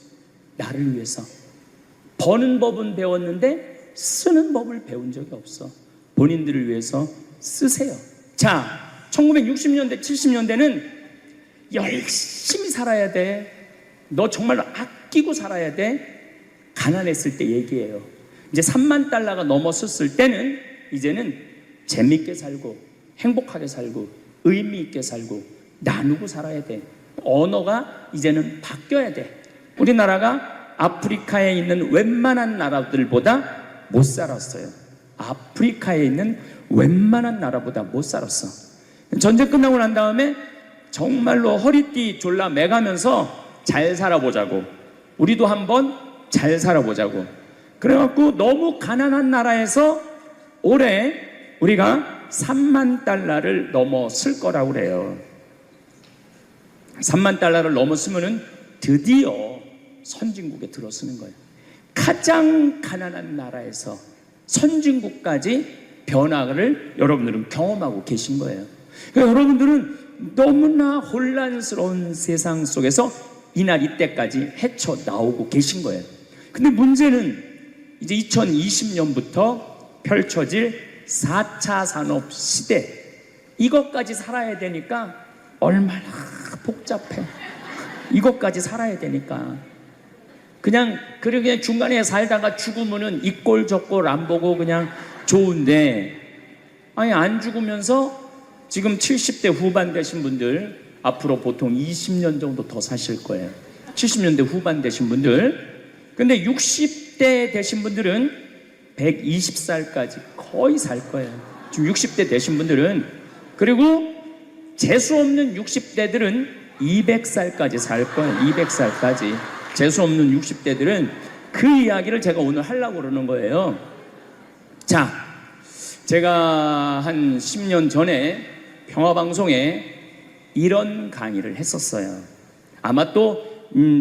나를 위해서. 버는 법은 배웠는데 쓰는 법을 배운 적이 없어. 본인들을 위해서 쓰세요. 자, 1960년대, 70년대는 열심히 살아야 돼. 너 정말로 아끼고 살아야 돼. 가난했을 때 얘기예요. 이제 3만 달러가 넘었을 때는 이제는 재밌게 살고 행복하게 살고 의미 있게 살고 나누고 살아야 돼. 언어가 이제는 바뀌어야 돼. 우리나라가 아프리카에 있는 웬만한 나라들보다 못 살았어요. 아프리카에 있는 웬만한 나라보다 못 살았어. 전쟁 끝나고 난 다음에 정말로 허리띠 졸라 매가면서 잘 살아보자고. 우리도 한번 잘 살아보자고. 그래갖고 너무 가난한 나라에서 올해 우리가 3만 달러를 넘었을 거라고 그래요. 3만 달러를 넘었으면은 드디어 선진국에 들어서는 거예요. 가장 가난한 나라에서 선진국까지 변화를 여러분들은 경험하고 계신 거예요. 그러니까 여러분들은 너무나 혼란스러운 세상 속에서 이날 이때까지 헤쳐나오고 계신 거예요. 근데 문제는 이제 2020년부터 펼쳐질 4차 산업 시대, 이것까지 살아야 되니까 얼마나 복잡해. 이것까지 살아야 되니까 그냥 중간에 살다가 죽으면은 이 꼴 저 꼴 안 보고 그냥 좋은데, 아니 안 죽으면서 지금 70대 후반 되신 분들 앞으로 보통 20년 정도 더 사실 거예요. 70년대 후반 되신 분들. 근데 60대 되신 분들은 120살까지 거의 살 거예요. 지금 60대 되신 분들은. 그리고 재수 없는 60대들은 200살까지 살 거예요. 200살까지. 재수 없는 60대들은 그 이야기를 제가 오늘 하려고 그러는 거예요. 자, 제가 한 10년 전에 평화방송에 이런 강의를 했었어요. 아마 또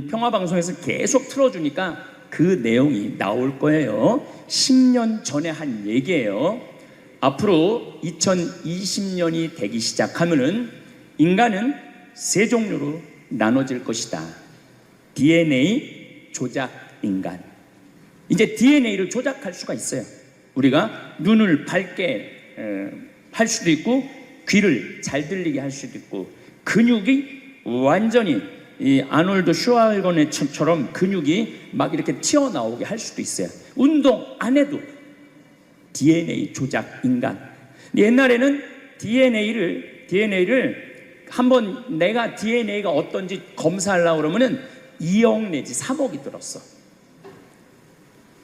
평화방송에서 계속 틀어주니까 그 내용이 나올 거예요. 10년 전에 한 얘기예요. 앞으로 2020년이 되기 시작하면은 인간은 세 종류로 나눠질 것이다. DNA 조작 인간. 이제 DNA를 조작할 수가 있어요. 우리가 눈을 밝게 할 수도 있고, 귀를 잘 들리게 할 수도 있고, 근육이 완전히 이 아놀드 슈왈거네처럼 근육이 막 이렇게 튀어나오게 할 수도 있어요. 운동 안 해도 DNA 조작 인간. 옛날에는 DNA를 한번 내가 DNA가 어떤지 검사하려고 그러면은 2억 내지 3억이 들었어.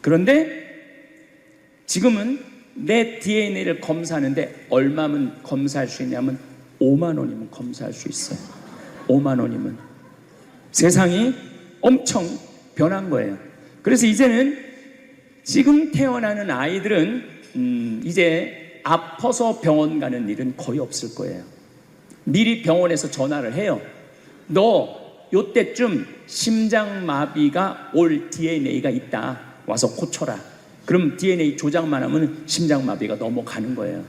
그런데 지금은 내 DNA를 검사하는데 얼마면 검사할 수 있냐면 5만 원이면 검사할 수 있어요. 5만 원이면. 세상이 엄청 변한 거예요. 그래서 이제는 지금 태어나는 아이들은 이제 아파서 병원 가는 일은 거의 없을 거예요. 미리 병원에서 전화를 해요. 너 요때쯤 심장마비가 올 DNA가 있다. 와서 고쳐라. 그럼 DNA 조작만 하면 심장마비가 넘어가는 거예요.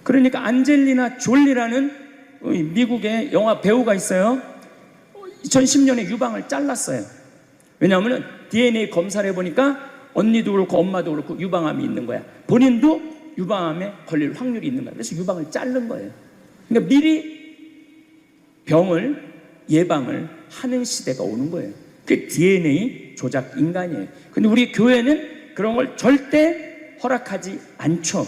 그러니까 안젤리나 졸리라는 미국의 영화 배우가 있어요. 2010년에 유방을 잘랐어요. 왜냐하면 DNA 검사를 해보니까 언니도 그렇고 엄마도 그렇고 유방암이 있는 거야. 본인도 유방암에 걸릴 확률이 있는 거야. 그래서 유방을 자른 거예요. 그러니까 미리 병을 예방을 하는 시대가 오는 거예요. 그게 DNA 조작 인간이에요. 근데 우리 교회는 그런 걸 절대 허락하지 않죠.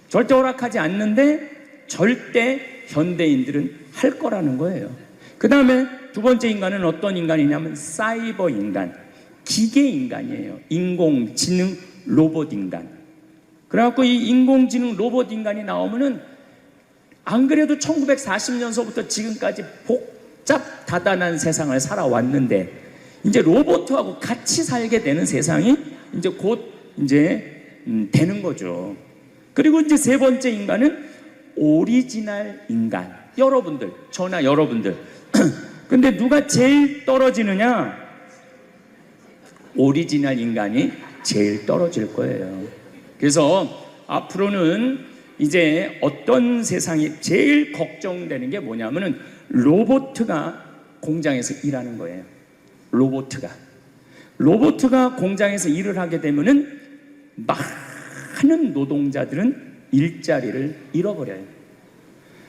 절대 허락하지 않는데 절대 현대인들은 할 거라는 거예요. 그 다음에 두 번째 인간은 어떤 인간이냐면 사이버 인간, 기계 인간이에요. 인공지능 로봇 인간. 그래갖고 이 인공지능 로봇 인간이 나오면은 안 그래도 1940년서부터 지금까지 복잡 다단한 세상을 살아왔는데 이제 로봇하고 같이 살게 되는 세상이 이제 곧 이제 되는 거죠. 그리고 이제 세 번째 인간은 오리지널 인간. 여러분들, 저나 여러분들. 근데 누가 제일 떨어지느냐? 오리지널 인간이 제일 떨어질 거예요. 그래서 앞으로는 이제 어떤 세상이 제일 걱정되는 게 뭐냐면은 로봇가 공장에서 일하는 거예요. 로봇가 공장에서 일을 하게 되면은 많은 노동자들은 일자리를 잃어버려요.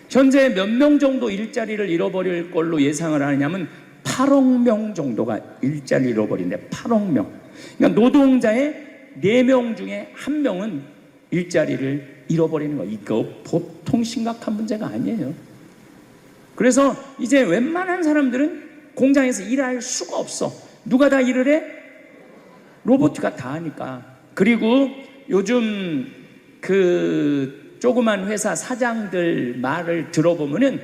현재 몇 명 정도 일자리를 잃어버릴 걸로 예상을 하냐면 8억 명 정도가 일자리를 잃어버린대. 8억 명. 그러니까 노동자의 4명 중에 1명은 일자리를 잃어버리는 거. 이거 보통 심각한 문제가 아니에요. 그래서 이제 웬만한 사람들은 공장에서 일할 수가 없어. 누가 다 일을 해? 로봇가 다 하니까. 그리고 요즘 그 조그만 회사 사장들 말을 들어보면은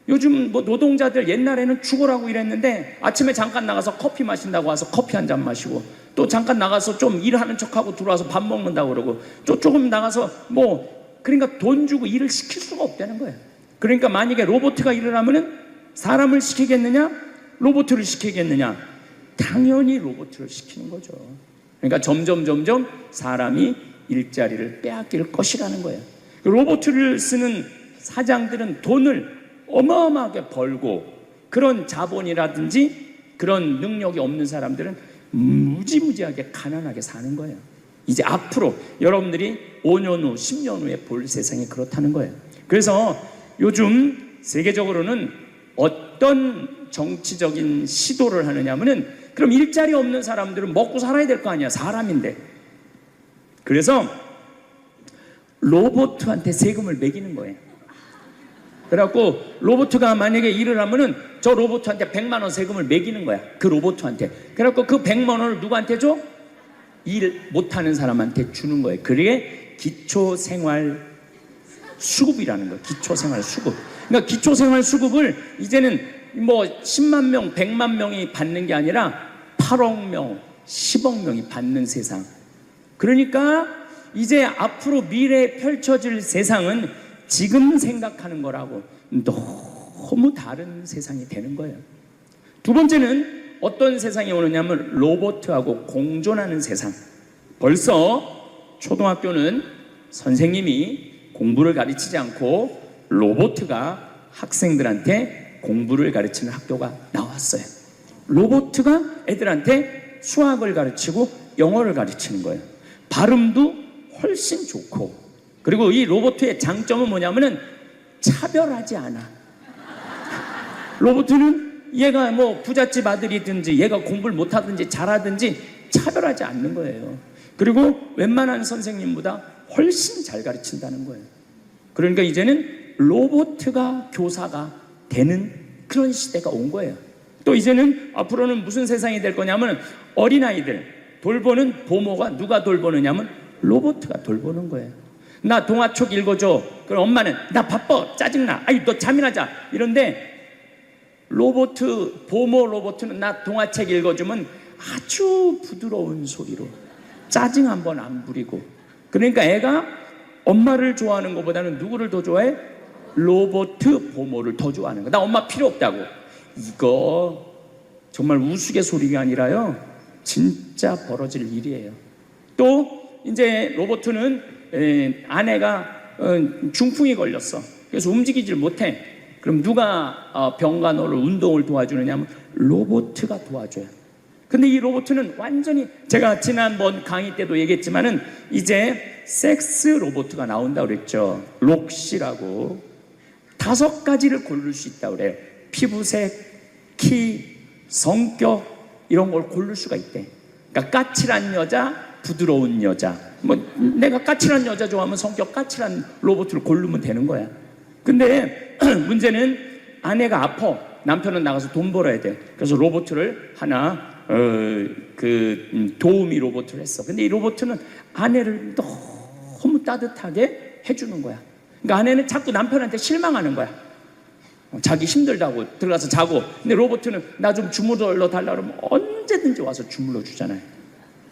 요즘 뭐 노동자들 옛날에는 죽으라고 일했는데 아침에 잠깐 나가서 커피 마신다고 와서 커피 한 잔 마시고 또 잠깐 나가서 좀 일하는 척하고 들어와서 밥 먹는다고 그러고 또 조금 나가서 뭐 그러니까 돈 주고 일을 시킬 수가 없다는 거예요. 그러니까 만약에 로봇가 일을 하면은 사람을 시키겠느냐? 로봇을 시키겠느냐? 당연히 로봇을 시키는 거죠. 그러니까 점점 사람이 일자리를 빼앗길 것이라는 거예요. 로봇을 쓰는 사장들은 돈을 어마어마하게 벌고 그런 자본이라든지 그런 능력이 없는 사람들은 무지무지하게 가난하게 사는 거예요. 이제 앞으로 여러분들이 5년 후, 10년 후에 볼 세상이 그렇다는 거예요. 그래서 요즘 세계적으로는 어떤 정치적인 시도를 하느냐면은 그럼 일자리 없는 사람들은 먹고 살아야 될 거 아니야. 사람인데. 그래서 로봇한테 세금을 매기는 거예요. 그래갖고 로봇가 만약에 일을 하면은 저 로봇한테 100만 원 세금을 매기는 거야. 그 로봇한테. 그래갖고 그 100만 원을 누구한테 줘? 일 못하는 사람한테 주는 거예요. 그게 기초생활 수급이라는 거예요. 기초생활 수급. 그러니까 기초생활 수급을 이제는 뭐 10만 명, 100만 명이 받는 게 아니라 8억 명, 10억 명이 받는 세상. 그러니까 이제 앞으로 미래에 펼쳐질 세상은 지금 생각하는 거라고 너무 다른 세상이 되는 거예요. 두 번째는 어떤 세상이 오느냐면 로봇하고 공존하는 세상. 벌써 초등학교는 선생님이 공부를 가르치지 않고 로봇가 학생들한테 공부를 가르치는 학교가 나왔어요. 로봇가 애들한테 수학을 가르치고 영어를 가르치는 거예요. 발음도 훨씬 좋고, 그리고 이 로봇의 장점은 뭐냐면은 차별하지 않아. 로봇은 얘가 뭐 부잣집 아들이든지 얘가 공부를 못하든지 잘하든지 차별하지 않는 거예요. 그리고 웬만한 선생님보다 훨씬 잘 가르친다는 거예요. 그러니까 이제는 로봇가 교사가 되는 그런 시대가 온 거예요. 또 이제는 앞으로는 무슨 세상이 될 거냐면 어린아이들 돌보는 보모가 누가 돌보느냐면 로봇가 돌보는 거예요. 나 동화책 읽어줘. 그럼 엄마는 나 바빠 짜증나. 아이 너 잠이나 자. 이런데 보모 로봇은 나 동화책 읽어주면 아주 부드러운 소리로 짜증 한번 안 부리고. 그러니까 애가 엄마를 좋아하는 것보다는 누구를 더 좋아해? 로봇 보모를 더 좋아하는 거야. 나 엄마 필요 없다고. 이거 정말 우스갯소리가 아니라요, 진짜 벌어질 일이에요. 또 이제 로봇은 아내가 중풍이 걸렸어. 그래서 움직이질 못해. 그럼 누가 병간호를 운동을 도와주느냐면 로봇가 도와줘요. 근데 이 로봇은 완전히, 제가 지난번 강의 때도 얘기했지만은 이제 섹스 로봇가 나온다고 그랬죠. 록시라고 5가지를 고를 수 있다고 그래요. 피부색, 키, 성격 이런 걸 고를 수가 있대. 그러니까 까칠한 여자, 부드러운 여자. 뭐 내가 까칠한 여자 좋아하면 성격 까칠한 로봇을 고르면 되는 거야. 근데 문제는 아내가 아파. 남편은 나가서 돈 벌어야 돼. 그래서 로봇을 하나 도우미 로봇을 했어. 근데 이 로봇은 아내를 너무 따뜻하게 해주는 거야. 그러니까 아내는 자꾸 남편한테 실망하는 거야. 자기 힘들다고 들어가서 자고. 근데 로봇은 나 좀 주물러 달라 그러면 언제든지 와서 주물러 주잖아요.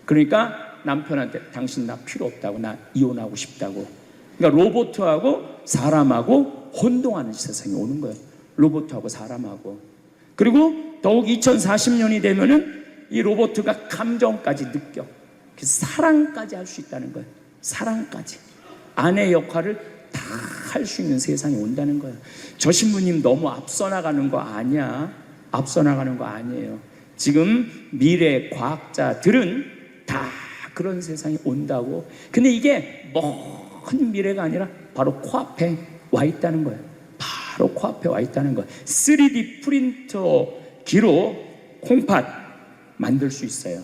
그러니까 남편한테 당신 나 필요 없다고, 나 이혼하고 싶다고. 그러니까 로봇하고 사람하고 혼동하는 세상이 오는 거예요. 로봇하고 사람하고. 그리고 더욱 2040년이 되면은 이 로봇가 감정까지 느껴. 사랑까지 할 수 있다는 거예요. 사랑까지. 아내 역할을 다 할 수 있는 세상이 온다는 거예요. 저 신부님 너무 앞서 나가는 거 아니야. 앞서 나가는 거 아니에요. 지금 미래 과학자들은 다 그런 세상이 온다고. 근데 이게 먼 미래가 아니라 바로 코앞에 와 있다는 거예요. 바로 코앞에 와 있다는 거예요. 3D 프린터기로 콩팥 만들 수 있어요.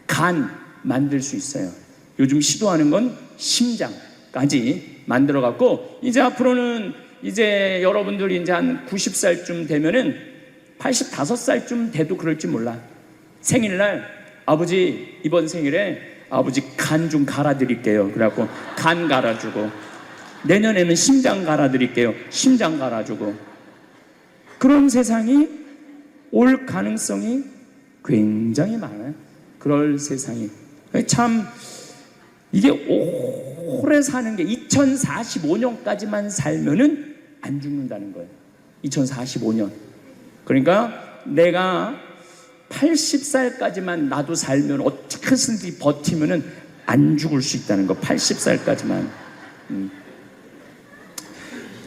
간 만들 수 있어요. 요즘 시도하는 건 심장까지 만들어 갖고, 이제 앞으로는 이제 여러분들이 이제 한 90살쯤 되면은 85살쯤 돼도 그럴지 몰라. 생일날 아버지 이번 생일에 아버지 간 좀 갈아드릴게요. 그래갖고 간 갈아주고, 내년에는 심장 갈아드릴게요. 심장 갈아주고. 그런 세상이 올 가능성이 굉장히 많아요. 그럴 세상이. 참 이게 오래 사는 게 2045년까지만 살면은 안 죽는다는 거예요. 2045년. 그러니까 내가 80살까지만 나도 살면 어떻게든지 버티면은 안 죽을 수 있다는 거. 80살까지만.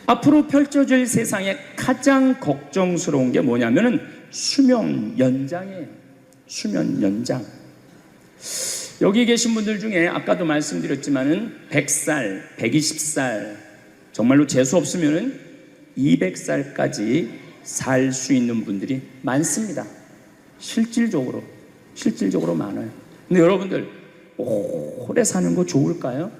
앞으로 펼쳐질 세상에 가장 걱정스러운 게 뭐냐면은 수명 연장이에요. 수명 연장. 여기 계신 분들 중에 아까도 말씀드렸지만은 100살, 120살, 정말로 재수 없으면은 200살까지 살 수 있는 분들이 많습니다. 실질적으로 많아요. 근데 여러분들 오래 사는 거 좋을까요?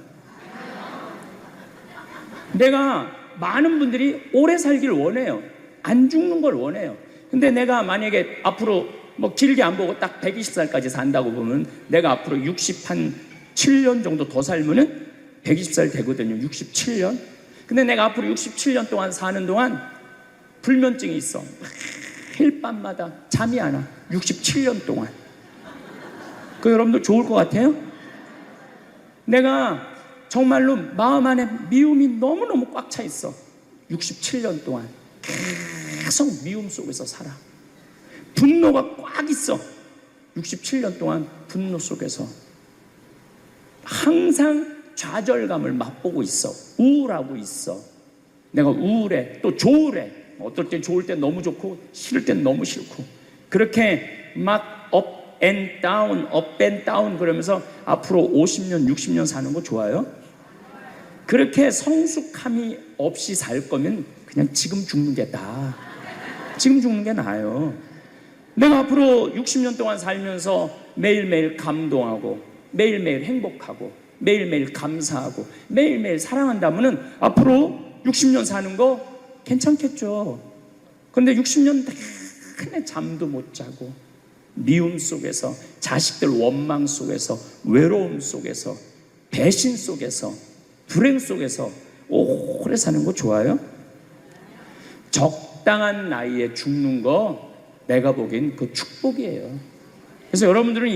내가 많은 분들이 오래 살길 원해요. 안 죽는 걸 원해요. 근데 내가 만약에 앞으로 뭐 길게 안 보고 딱 120살까지 산다고 보면 내가 앞으로 67년 정도 더 살면은 120살 되거든요. 67년. 근데 내가 앞으로 67년 동안 사는 동안 불면증이 있어. 매일 밤마다 잠이 안 와. 67년 동안. 그 여러분들 좋을 것 같아요? 내가 정말로 마음 안에 미움이 너무너무 꽉 차 있어. 67년 동안 계속 미움 속에서 살아. 분노가 꽉 있어. 67년 동안 분노 속에서 항상 좌절감을 맛보고 있어. 우울하고 있어. 내가 우울해, 또 좋으래. 어떨 땐 좋을 땐 너무 좋고 싫을 땐 너무 싫고, 그렇게 막 업 앤 다운, 업 앤 다운 그러면서 앞으로 50년, 60년 사는 거 좋아요? 그렇게 성숙함이 없이 살 거면 그냥 지금 죽는 게 나아. 지금 죽는 게 나아요. 내가 앞으로 60년 동안 살면서 매일매일 감동하고 매일매일 행복하고 매일매일 감사하고 매일매일 사랑한다면은 앞으로 60년 사는 거 괜찮겠죠. 근데 60년 내내 잠도 못 자고 미움 속에서, 자식들 원망 속에서, 외로움 속에서, 배신 속에서, 불행 속에서 오래 사는 거 좋아요? 적당한 나이에 죽는 거 내가 보기엔 그 축복이에요. 그래서 여러분들은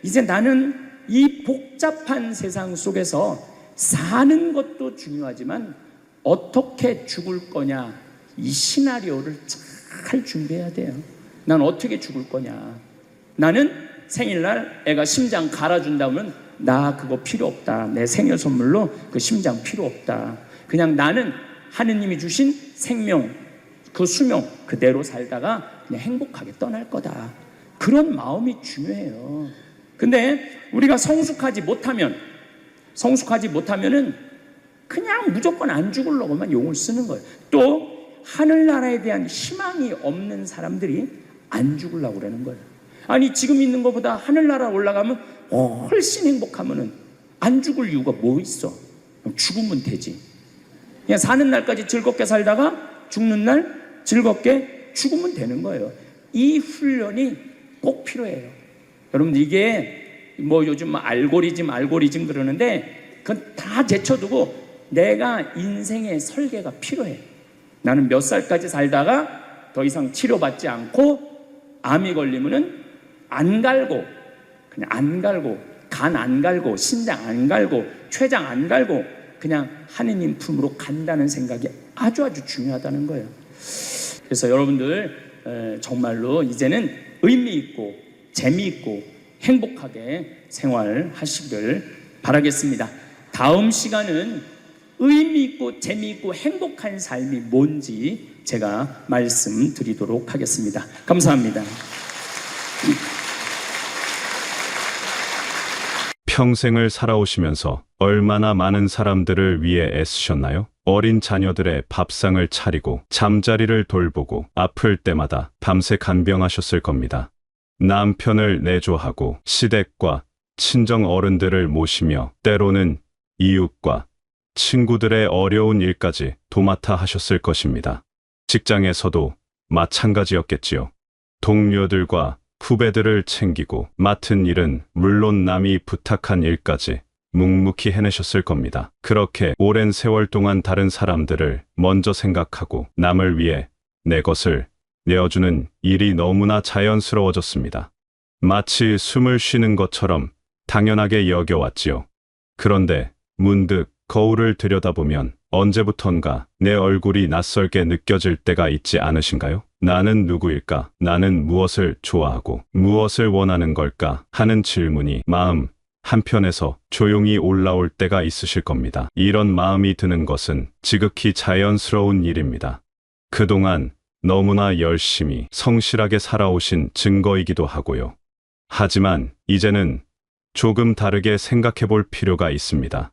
이제 나는 이 복잡한 세상 속에서 사는 것도 중요하지만 어떻게 죽을 거냐, 이 시나리오를 잘 준비해야 돼요. 난 어떻게 죽을 거냐. 나는 생일날 애가 심장 갈아준다면 나 그거 필요 없다. 내 생일 선물로 그 심장 필요 없다. 그냥 나는 하느님이 주신 생명, 그 수명 그대로 살다가 그냥 행복하게 떠날 거다. 그런 마음이 중요해요. 근데 우리가 성숙하지 못하면은 그냥 무조건 안 죽으려고만 용을 쓰는 거예요. 또 하늘나라에 대한 희망이 없는 사람들이 안 죽으려고 그러는 거예요. 아니 지금 있는 것보다 하늘나라 올라가면 훨씬 행복하면은 안 죽을 이유가 뭐 있어? 죽으면 되지. 그냥 사는 날까지 즐겁게 살다가 죽는 날 즐겁게 죽으면 되는 거예요. 이 훈련이 꼭 필요해요. 여러분 이게 뭐 요즘 알고리즘 그러는데 그건 다 제쳐두고 내가 인생의 설계가 필요해. 나는 몇 살까지 살다가 더 이상 치료받지 않고 암이 걸리면은 안 갈고, 그냥 안 갈고, 간 안 갈고, 신장 안 갈고, 췌장 안 갈고 그냥 하느님 품으로 간다는 생각이 아주 중요하다는 거예요. 그래서 여러분들 정말로 이제는 의미 있고 재미있고 행복하게 생활하시길 바라겠습니다. 다음 시간은 의미 있고 재미있고 행복한 삶이 뭔지 제가 말씀드리도록 하겠습니다. 감사합니다. 평생을 살아오시면서 얼마나 많은 사람들을 위해 애쓰셨나요? 어린 자녀들의 밥상을 차리고 잠자리를 돌보고 아플 때마다 밤새 간병하셨을 겁니다. 남편을 내조하고 시댁과 친정 어른들을 모시며 때로는 이웃과 친구들의 어려운 일까지 도맡아 하셨을 것입니다. 직장에서도 마찬가지였겠지요. 동료들과 후배들을 챙기고 맡은 일은 물론 남이 부탁한 일까지 묵묵히 해내셨을 겁니다. 그렇게 오랜 세월 동안 다른 사람들을 먼저 생각하고 남을 위해 내 것을 내어주는 일이 너무나 자연스러워졌습니다. 마치 숨을 쉬는 것처럼 당연하게 여겨왔지요. 그런데 문득 거울을 들여다보면 언제부턴가 내 얼굴이 낯설게 느껴질 때가 있지 않으신가요? 나는 누구일까? 나는 무엇을 좋아하고 무엇을 원하는 걸까? 하는 질문이 마음 한편에서 조용히 올라올 때가 있으실 겁니다. 이런 마음이 드는 것은 지극히 자연스러운 일입니다. 그동안 너무나 열심히 성실하게 살아오신 증거이기도 하고요. 하지만 이제는 조금 다르게 생각해 볼 필요가 있습니다.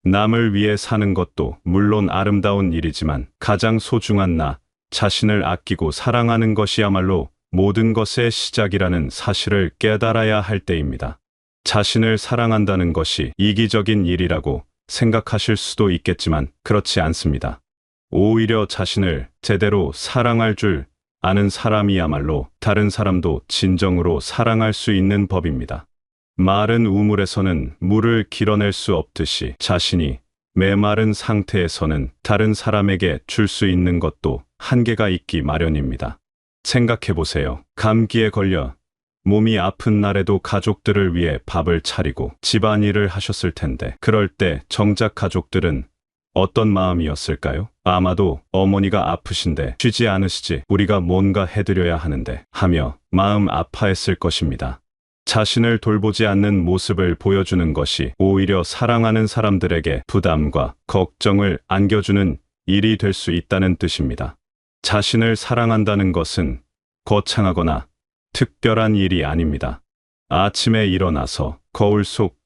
남을 위해 사는 것도 물론 아름다운 일이지만 가장 소중한 나 자신을 아끼고 사랑하는 것이야말로 모든 것의 시작이라는 사실을 깨달아야 할 때입니다. 자신을 사랑한다는 것이 이기적인 일이라고 생각하실 수도 있겠지만 그렇지 않습니다. 오히려 자신을 제대로 사랑할 줄 아는 사람이야말로 다른 사람도 진정으로 사랑할 수 있는 법입니다. 마른 우물에서는 물을 길어낼 수 없듯이 자신이 메마른 상태에서는 다른 사람에게 줄 수 있는 것도 한계가 있기 마련입니다. 생각해 보세요. 감기에 걸려 몸이 아픈 날에도 가족들을 위해 밥을 차리고 집안일을 하셨을 텐데, 그럴 때 정작 가족들은 어떤 마음이었을까요? 아마도 어머니가 아프신데 쉬지 않으시지, 우리가 뭔가 해드려야 하는데 하며 마음 아파했을 것입니다. 자신을 돌보지 않는 모습을 보여주는 것이 오히려 사랑하는 사람들에게 부담과 걱정을 안겨주는 일이 될 수 있다는 뜻입니다. 자신을 사랑한다는 것은 거창하거나 특별한 일이 아닙니다. 아침에 일어나서 거울 속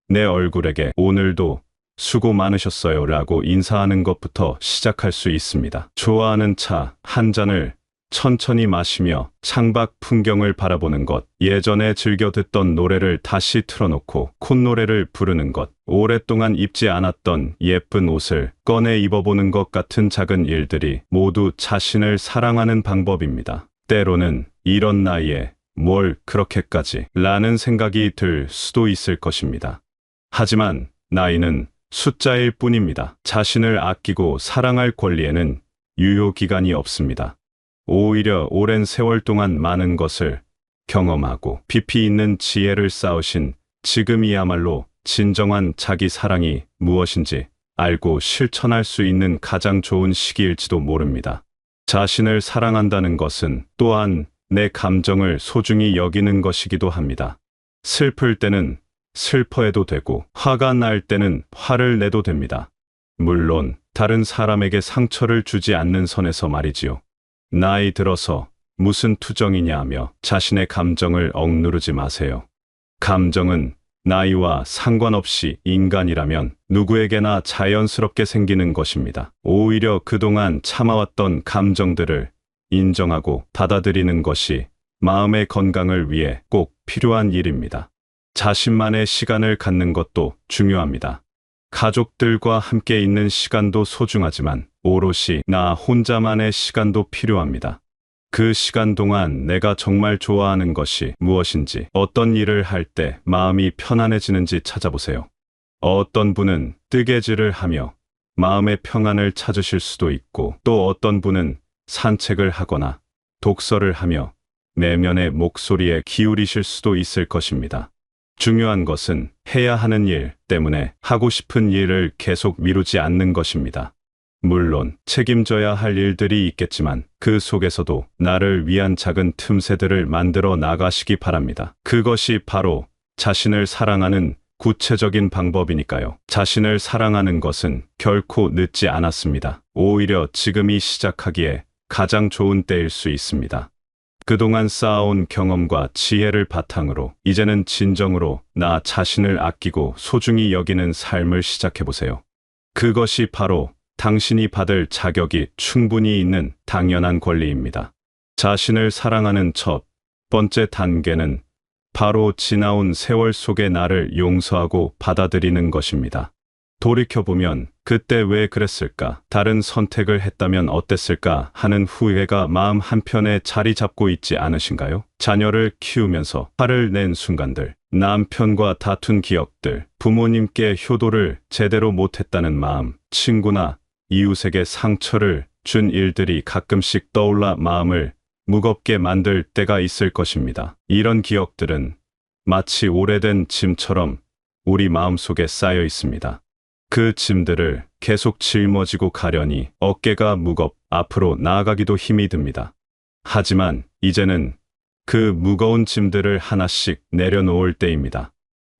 내 얼굴에게 오늘도 수고 많으셨어요 라고 인사하는 것부터 시작할 수 있습니다. 좋아하는 차 한 잔을 천천히 마시며 창밖 풍경을 바라보는 것, 예전에 즐겨 듣던 노래를 다시 틀어놓고 콧노래를 부르는 것, 오랫동안 입지 않았던 예쁜 옷을 꺼내 입어보는 것 같은 작은 일들이 모두 자신을 사랑하는 방법입니다. 때로는 이런 나이에 뭘 그렇게까지 라는 생각이 들 수도 있을 것입니다. 하지만 나이는 숫자일 뿐입니다. 자신을 아끼고 사랑할 권리에는 유효기간이 없습니다. 오히려 오랜 세월 동안 많은 것을 경험하고 깊이 있는 지혜를 쌓으신 지금이야말로 진정한 자기 사랑이 무엇인지 알고 실천할 수 있는 가장 좋은 시기일지도 모릅니다. 자신을 사랑한다는 것은 또한 내 감정을 소중히 여기는 것이기도 합니다. 슬플 때는 슬퍼해도 되고 화가 날 때는 화를 내도 됩니다. 물론 다른 사람에게 상처를 주지 않는 선에서 말이지요. 나이 들어서 무슨 투정이냐 하며 자신의 감정을 억누르지 마세요. 감정은 나이와 상관없이 인간이라면 누구에게나 자연스럽게 생기는 것입니다. 오히려 그동안 참아왔던 감정들을 인정하고 받아들이는 것이 마음의 건강을 위해 꼭 필요한 일입니다. 자신만의 시간을 갖는 것도 중요합니다. 가족들과 함께 있는 시간도 소중하지만 오롯이 나 혼자만의 시간도 필요합니다. 그 시간 동안 내가 정말 좋아하는 것이 무엇인지, 어떤 일을 할 때 마음이 편안해지는지 찾아보세요. 어떤 분은 뜨개질을 하며 마음의 평안을 찾으실 수도 있고, 또 어떤 분은 산책을 하거나 독서를 하며 내면의 목소리에 기울이실 수도 있을 것입니다. 중요한 것은 해야 하는 일 때문에 하고 싶은 일을 계속 미루지 않는 것입니다. 물론 책임져야 할 일들이 있겠지만 그 속에서도 나를 위한 작은 틈새들을 만들어 나가시기 바랍니다. 그것이 바로 자신을 사랑하는 구체적인 방법이니까요. 자신을 사랑하는 것은 결코 늦지 않았습니다. 오히려 지금이 시작하기에 가장 좋은 때일 수 있습니다. 그동안 쌓아온 경험과 지혜를 바탕으로 이제는 진정으로 나 자신을 아끼고 소중히 여기는 삶을 시작해보세요. 그것이 바로 당신이 받을 자격이 충분히 있는 당연한 권리입니다. 자신을 사랑하는 첫 번째 단계는 바로 지나온 세월 속의 나를 용서하고 받아들이는 것입니다. 돌이켜보면 그때 왜 그랬을까? 다른 선택을 했다면 어땠을까? 하는 후회가 마음 한편에 자리 잡고 있지 않으신가요? 자녀를 키우면서 화를 낸 순간들, 남편과 다툰 기억들, 부모님께 효도를 제대로 못했다는 마음, 친구나 이웃에게 상처를 준 일들이 가끔씩 떠올라 마음을 무겁게 만들 때가 있을 것입니다. 이런 기억들은 마치 오래된 짐처럼 우리 마음속에 쌓여 있습니다. 그 짐들을 계속 짊어지고 가려니 어깨가 앞으로 나아가기도 힘이 듭니다. 하지만 이제는 그 무거운 짐들을 하나씩 내려놓을 때입니다.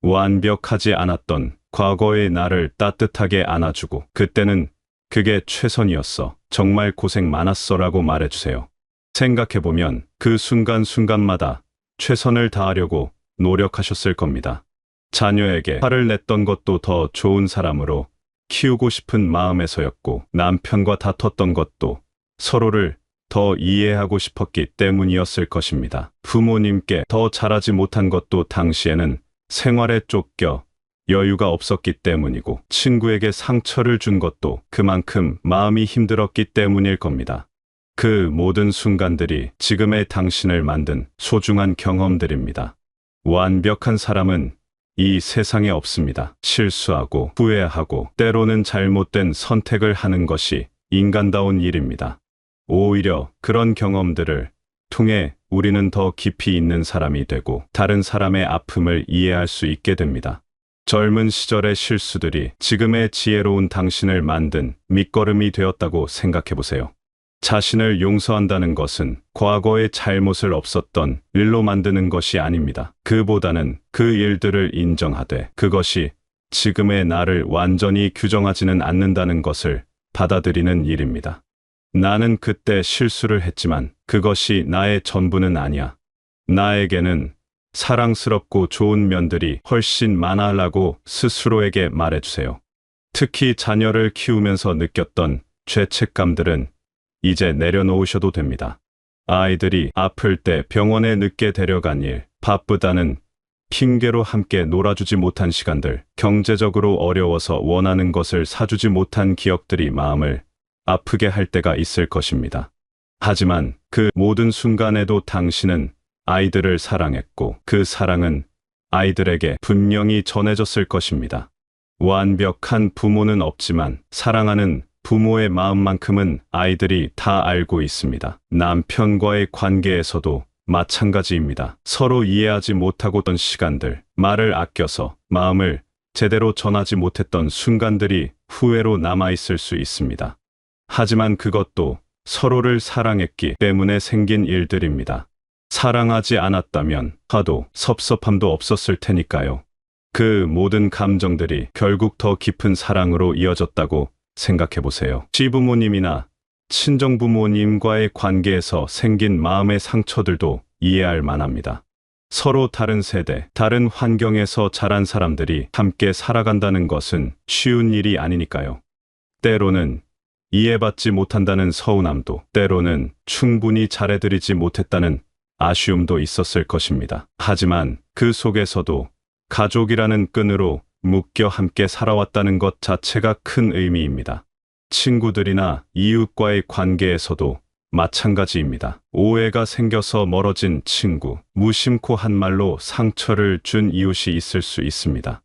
완벽하지 않았던 과거의 나를 따뜻하게 안아주고, 그때는 그게 최선이었어, 정말 고생 많았어 라고 말해주세요. 생각해보면 그 순간순간마다 최선을 다하려고 노력하셨을 겁니다. 자녀에게 화를 냈던 것도 더 좋은 사람으로 키우고 싶은 마음에서였고, 남편과 다퉜던 것도 서로를 더 이해하고 싶었기 때문이었을 것입니다. 부모님께 더 잘하지 못한 것도 당시에는 생활에 쫓겨 여유가 없었기 때문이고, 친구에게 상처를 준 것도 그만큼 마음이 힘들었기 때문일 겁니다. 그 모든 순간들이 지금의 당신을 만든 소중한 경험들입니다. 완벽한 사람은 이 세상에 없습니다. 실수하고 후회하고 때로는 잘못된 선택을 하는 것이 인간다운 일입니다. 오히려 그런 경험들을 통해 우리는 더 깊이 있는 사람이 되고 다른 사람의 아픔을 이해할 수 있게 됩니다. 젊은 시절의 실수들이 지금의 지혜로운 당신을 만든 밑거름이 되었다고 생각해 보세요. 자신을 용서한다는 것은 과거의 잘못을 없었던 일로 만드는 것이 아닙니다. 그보다는 그 일들을 인정하되 그것이 지금의 나를 완전히 규정하지는 않는다는 것을 받아들이는 일입니다. 나는 그때 실수를 했지만 그것이 나의 전부는 아니야. 나에게는 사랑스럽고 좋은 면들이 훨씬 많아라고 스스로에게 말해주세요. 특히 자녀를 키우면서 느꼈던 죄책감들은 이제 내려놓으셔도 됩니다. 아이들이 아플 때 병원에 늦게 데려간 일, 바쁘다는 핑계로 함께 놀아주지 못한 시간들, 경제적으로 어려워서 원하는 것을 사주지 못한 기억들이 마음을 아프게 할 때가 있을 것입니다. 하지만 그 모든 순간에도 당신은 아이들을 사랑했고 그 사랑은 아이들에게 분명히 전해졌을 것입니다. 완벽한 부모는 없지만 사랑하는 부모의 마음만큼은 아이들이 다 알고 있습니다. 남편과의 관계에서도 마찬가지입니다. 서로 이해하지 못하고던 시간들, 말을 아껴서 마음을 제대로 전하지 못했던 순간들이 후회로 남아있을 수 있습니다. 하지만 그것도 서로를 사랑했기 때문에 생긴 일들입니다. 사랑하지 않았다면 화도 섭섭함도 없었을 테니까요. 그 모든 감정들이 결국 더 깊은 사랑으로 이어졌다고 생각해 보세요. 시부모님이나 친정부모님과의 관계에서 생긴 마음의 상처들도 이해할 만합니다. 서로 다른 세대, 다른 환경에서 자란 사람들이 함께 살아간다는 것은 쉬운 일이 아니니까요. 때로는 이해받지 못한다는 서운함도, 때로는 충분히 잘해드리지 못했다는 아쉬움도 있었을 것입니다. 하지만 그 속에서도 가족이라는 끈으로 묶여 함께 살아왔다는 것 자체가 큰 의미입니다. 친구들이나 이웃과의 관계에서도 마찬가지입니다. 오해가 생겨서 멀어진 친구, 무심코 한 말로 상처를 준 이웃이 있을 수 있습니다.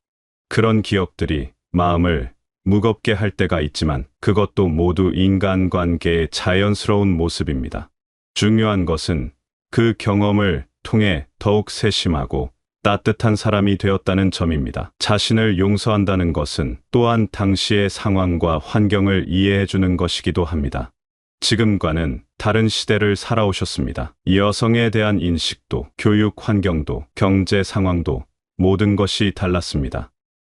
그런 기억들이 마음을 무겁게 할 때가 있지만 그것도 모두 인간관계의 자연스러운 모습입니다. 중요한 것은 그 경험을 통해 더욱 세심하고 따뜻한 사람이 되었다는 점입니다. 자신을 용서한다는 것은 또한 당시의 상황과 환경을 이해해주는 것이기도 합니다. 지금과는 다른 시대를 살아오셨습니다. 여성에 대한 인식도, 교육 환경도, 경제 상황도 모든 것이 달랐습니다.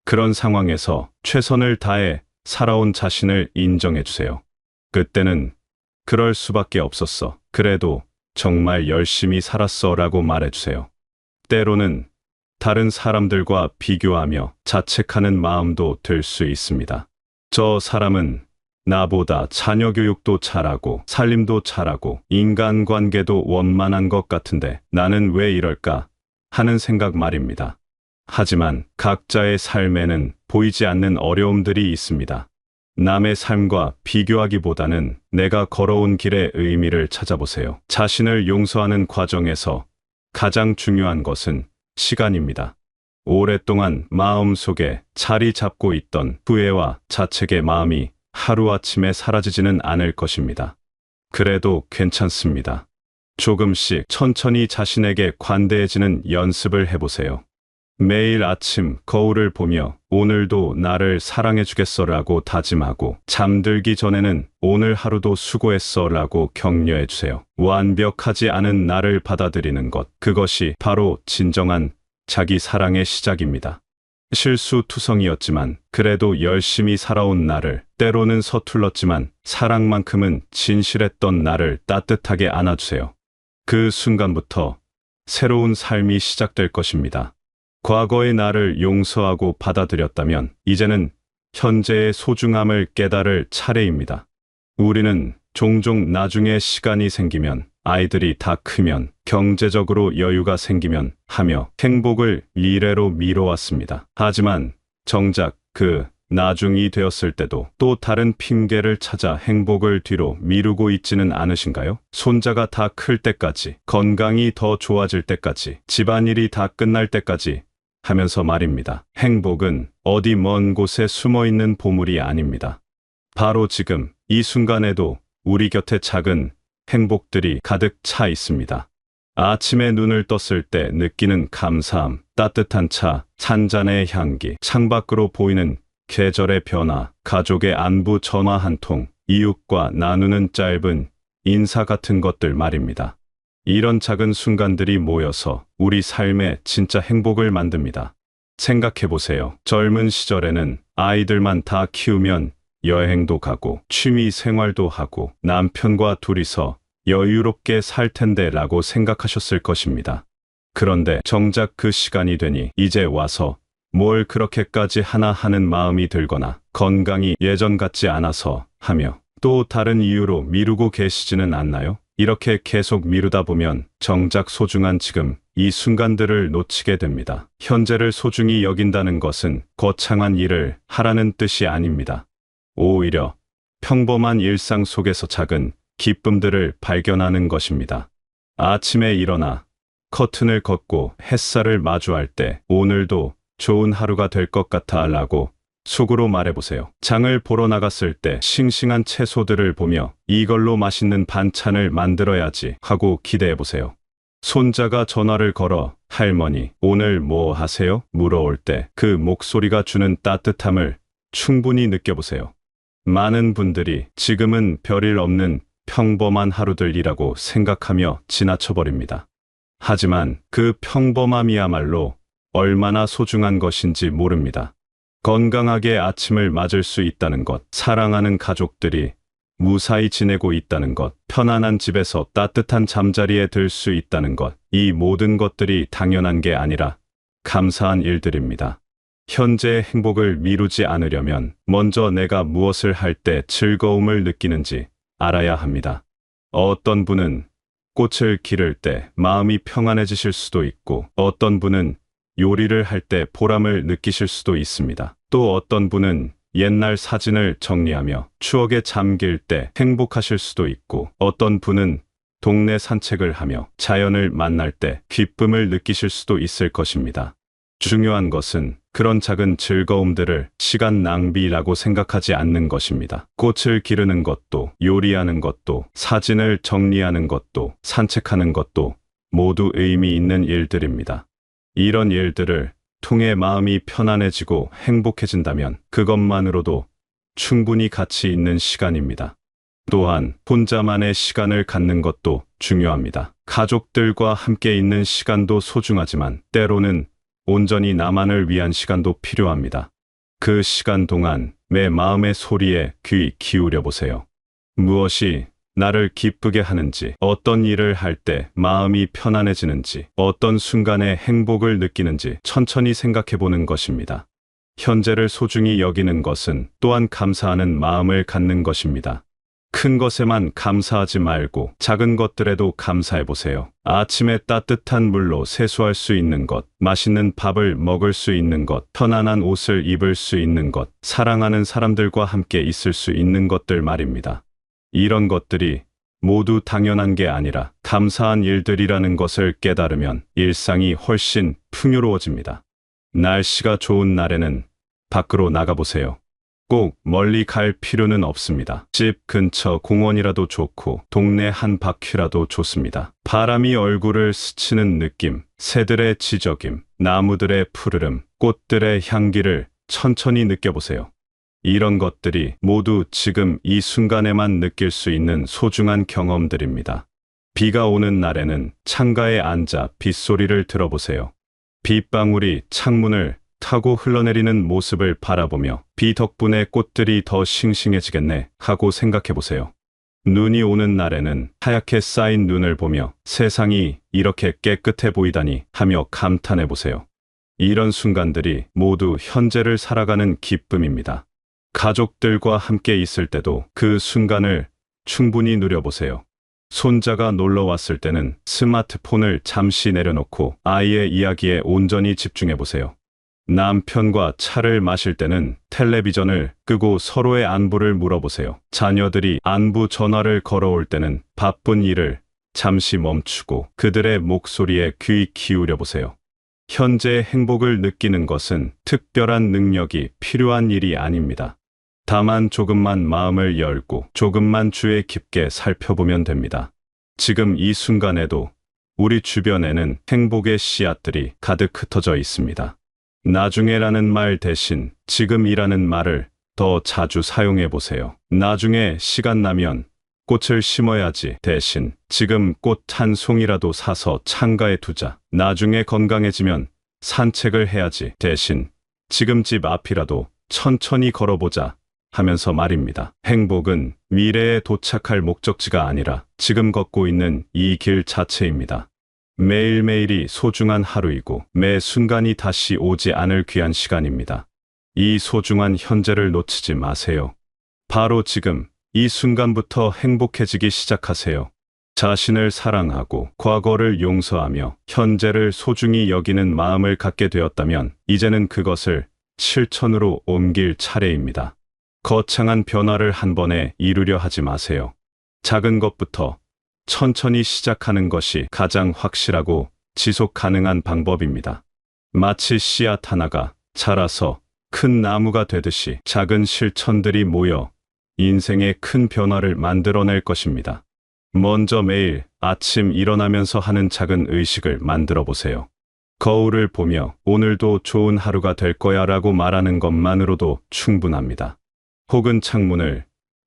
그런 상황에서 최선을 다해 살아온 자신을 인정해주세요. 그때는 그럴 수밖에 없었어. 그래도 정말 열심히 살았어 라고 말해주세요. 때로는 다른 사람들과 비교하며 자책하는 마음도 들 수 있습니다. 저 사람은 나보다 자녀 교육도 잘하고 살림도 잘하고 인간관계도 원만한 것 같은데 나는 왜 이럴까 하는 생각 말입니다. 하지만 각자의 삶에는 보이지 않는 어려움들이 있습니다. 남의 삶과 비교하기보다는 내가 걸어온 길의 의미를 찾아보세요. 자신을 용서하는 과정에서 가장 중요한 것은 시간입니다. 오랫동안 마음속에 자리 잡고 있던 후회와 자책의 마음이 하루아침에 사라지지는 않을 것입니다. 그래도 괜찮습니다. 조금씩 천천히 자신에게 관대해지는 연습을 해보세요. 매일 아침 거울을 보며 오늘도 나를 사랑해주겠어라고 다짐하고 잠들기 전에는 오늘 하루도 수고했어라고 격려해주세요. 완벽하지 않은 나를 받아들이는 것, 그것이 바로 진정한 자기 사랑의 시작입니다. 실수투성이었지만 그래도 열심히 살아온 나를, 때로는 서툴렀지만 사랑만큼은 진실했던 나를 따뜻하게 안아주세요. 그 순간부터 새로운 삶이 시작될 것입니다. 과거의 나를 용서하고 받아들였다면 이제는 현재의 소중함을 깨달을 차례입니다. 우리는 종종 나중에 시간이 생기면, 아이들이 다 크면, 경제적으로 여유가 생기면 하며 행복을 미래로 미뤄왔습니다. 하지만 정작 그 나중이 되었을 때도 또 다른 핑계를 찾아 행복을 뒤로 미루고 있지는 않으신가요? 손자가 다 클 때까지, 건강이 더 좋아질 때까지, 집안일이 다 끝날 때까지 하면서 말입니다. 행복은 어디 먼 곳에 숨어있는 보물이 아닙니다. 바로 지금 이 순간에도 우리 곁에 작은 행복들이 가득 차 있습니다. 아침에 눈을 떴을 때 느끼는 감사함, 따뜻한 차, 찬잔의 향기, 창밖으로 보이는 계절의 변화, 가족의 안부 전화 한 통, 이웃과 나누는 짧은 인사 같은 것들 말입니다. 이런 작은 순간들이 모여서 우리 삶에 진짜 행복을 만듭니다. 생각해 보세요. 젊은 시절에는 아이들만 다 키우면 여행도 가고 취미 생활도 하고 남편과 둘이서 여유롭게 살 텐데 라고 생각하셨을 것입니다. 그런데 정작 그 시간이 되니 이제 와서 뭘 그렇게까지 하나 하는 마음이 들거나 건강이 예전 같지 않아서 하며 또 다른 이유로 미루고 계시지는 않나요? 이렇게 계속 미루다 보면 정작 소중한 지금 이 순간들을 놓치게 됩니다. 현재를 소중히 여긴다는 것은 거창한 일을 하라는 뜻이 아닙니다. 오히려 평범한 일상 속에서 작은 기쁨들을 발견하는 것입니다. 아침에 일어나 커튼을 걷고 햇살을 마주할 때 오늘도 좋은 하루가 될 것 같아 라고 속으로 말해보세요. 장을 보러 나갔을 때 싱싱한 채소들을 보며 이걸로 맛있는 반찬을 만들어야지 하고 기대해보세요. 손자가 전화를 걸어 할머니 오늘 뭐 하세요? 물어올 때 그 목소리가 주는 따뜻함을 충분히 느껴보세요. 많은 분들이 지금은 별일 없는 평범한 하루들이라고 생각하며 지나쳐버립니다. 하지만 그 평범함이야말로 얼마나 소중한 것인지 모릅니다. 건강하게 아침을 맞을 수 있다는 것, 사랑하는 가족들이 무사히 지내고 있다는 것, 편안한 집에서 따뜻한 잠자리에 들 수 있다는 것, 이 모든 것들이 당연한 게 아니라 감사한 일들입니다. 현재의 행복을 미루지 않으려면 먼저 내가 무엇을 할 때 즐거움을 느끼는지 알아야 합니다. 어떤 분은 꽃을 기를 때 마음이 평안해지실 수도 있고 어떤 분은 요리를 할 때 보람을 느끼실 수도 있습니다. 또 어떤 분은 옛날 사진을 정리하며 추억에 잠길 때 행복하실 수도 있고 어떤 분은 동네 산책을 하며 자연을 만날 때 기쁨을 느끼실 수도 있을 것입니다. 중요한 것은 그런 작은 즐거움들을 시간 낭비라고 생각하지 않는 것입니다. 꽃을 기르는 것도, 요리하는 것도, 사진을 정리하는 것도, 산책하는 것도 모두 의미 있는 일들입니다. 이런 일들을 통해 마음이 편안해지고 행복해진다면 그것만으로도 충분히 가치 있는 시간입니다. 또한 혼자만의 시간을 갖는 것도 중요합니다. 가족들과 함께 있는 시간도 소중하지만 때로는 온전히 나만을 위한 시간도 필요합니다. 그 시간 동안 내 마음의 소리에 귀 기울여 보세요. 무엇이 나를 기쁘게 하는지, 어떤 일을 할 때 마음이 편안해지는지, 어떤 순간에 행복을 느끼는지 천천히 생각해 보는 것입니다. 현재를 소중히 여기는 것은 또한 감사하는 마음을 갖는 것입니다. 큰 것에만 감사하지 말고 작은 것들에도 감사해 보세요. 아침에 따뜻한 물로 세수할 수 있는 것, 맛있는 밥을 먹을 수 있는 것, 편안한 옷을 입을 수 있는 것, 사랑하는 사람들과 함께 있을 수 있는 것들 말입니다. 이런 것들이 모두 당연한 게 아니라 감사한 일들이라는 것을 깨달으면 일상이 훨씬 풍요로워집니다. 날씨가 좋은 날에는 밖으로 나가보세요. 꼭 멀리 갈 필요는 없습니다. 집 근처 공원이라도 좋고 동네 한 바퀴라도 좋습니다. 바람이 얼굴을 스치는 느낌, 새들의 지저김, 나무들의 푸르름, 꽃들의 향기를 천천히 느껴보세요. 이런 것들이 모두 지금 이 순간에만 느낄 수 있는 소중한 경험들입니다. 비가 오는 날에는 창가에 앉아 빗소리를 들어보세요. 빗방울이 창문을 타고 흘러내리는 모습을 바라보며 비 덕분에 꽃들이 더 싱싱해지겠네 하고 생각해보세요. 눈이 오는 날에는 하얗게 쌓인 눈을 보며 세상이 이렇게 깨끗해 보이다니 하며 감탄해보세요. 이런 순간들이 모두 현재를 살아가는 기쁨입니다. 가족들과 함께 있을 때도 그 순간을 충분히 누려보세요. 손자가 놀러 왔을 때는 스마트폰을 잠시 내려놓고 아이의 이야기에 온전히 집중해보세요. 남편과 차를 마실 때는 텔레비전을 끄고 서로의 안부를 물어보세요. 자녀들이 안부 전화를 걸어올 때는 바쁜 일을 잠시 멈추고 그들의 목소리에 귀 기울여 보세요. 현재의 행복을 느끼는 것은 특별한 능력이 필요한 일이 아닙니다. 다만 조금만 마음을 열고 조금만 주의 깊게 살펴보면 됩니다. 지금 이 순간에도 우리 주변에는 행복의 씨앗들이 가득 흩어져 있습니다. 나중에라는 말 대신 지금이라는 말을 더 자주 사용해 보세요. 나중에 시간 나면 꽃을 심어야지 대신 지금 꽃 한 송이라도 사서 창가에 두자. 나중에 건강해지면 산책을 해야지 대신 지금 집 앞이라도 천천히 걸어보자 하면서 말입니다. 행복은 미래에 도착할 목적지가 아니라 지금 걷고 있는 이 길 자체입니다. 매일매일이 소중한 하루이고 매 순간이 다시 오지 않을 귀한 시간입니다. 이 소중한 현재를 놓치지 마세요. 바로 지금 이 순간부터 행복해지기 시작하세요. 자신을 사랑하고 과거를 용서하며 현재를 소중히 여기는 마음을 갖게 되었다면 이제는 그것을 실천으로 옮길 차례입니다. 거창한 변화를 한 번에 이루려 하지 마세요. 작은 것부터 천천히 시작하는 것이 가장 확실하고 지속 가능한 방법입니다. 마치 씨앗 하나가 자라서 큰 나무가 되듯이 작은 실천들이 모여 인생의 큰 변화를 만들어낼 것입니다. 먼저 매일 아침 일어나면서 하는 작은 의식을 만들어 보세요. 거울을 보며 오늘도 좋은 하루가 될 거야 라고 말하는 것만으로도 충분합니다. 혹은 창문을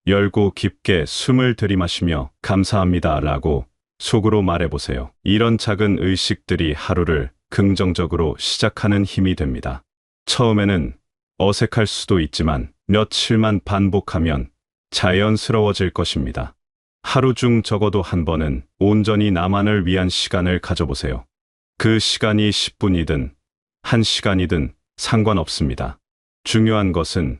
열고 깊게 숨을 들이마시며 감사합니다 라고 속으로 말해보세요. 이런 작은 의식들이 하루를 긍정적으로 시작하는 힘이 됩니다. 처음에는 어색할 수도 있지만 며칠만 반복하면 자연스러워질 것입니다. 하루 중 적어도 한 번은 온전히 나만을 위한 시간을 가져보세요. 그 시간이 10분이든 1시간이든 상관없습니다. 중요한 것은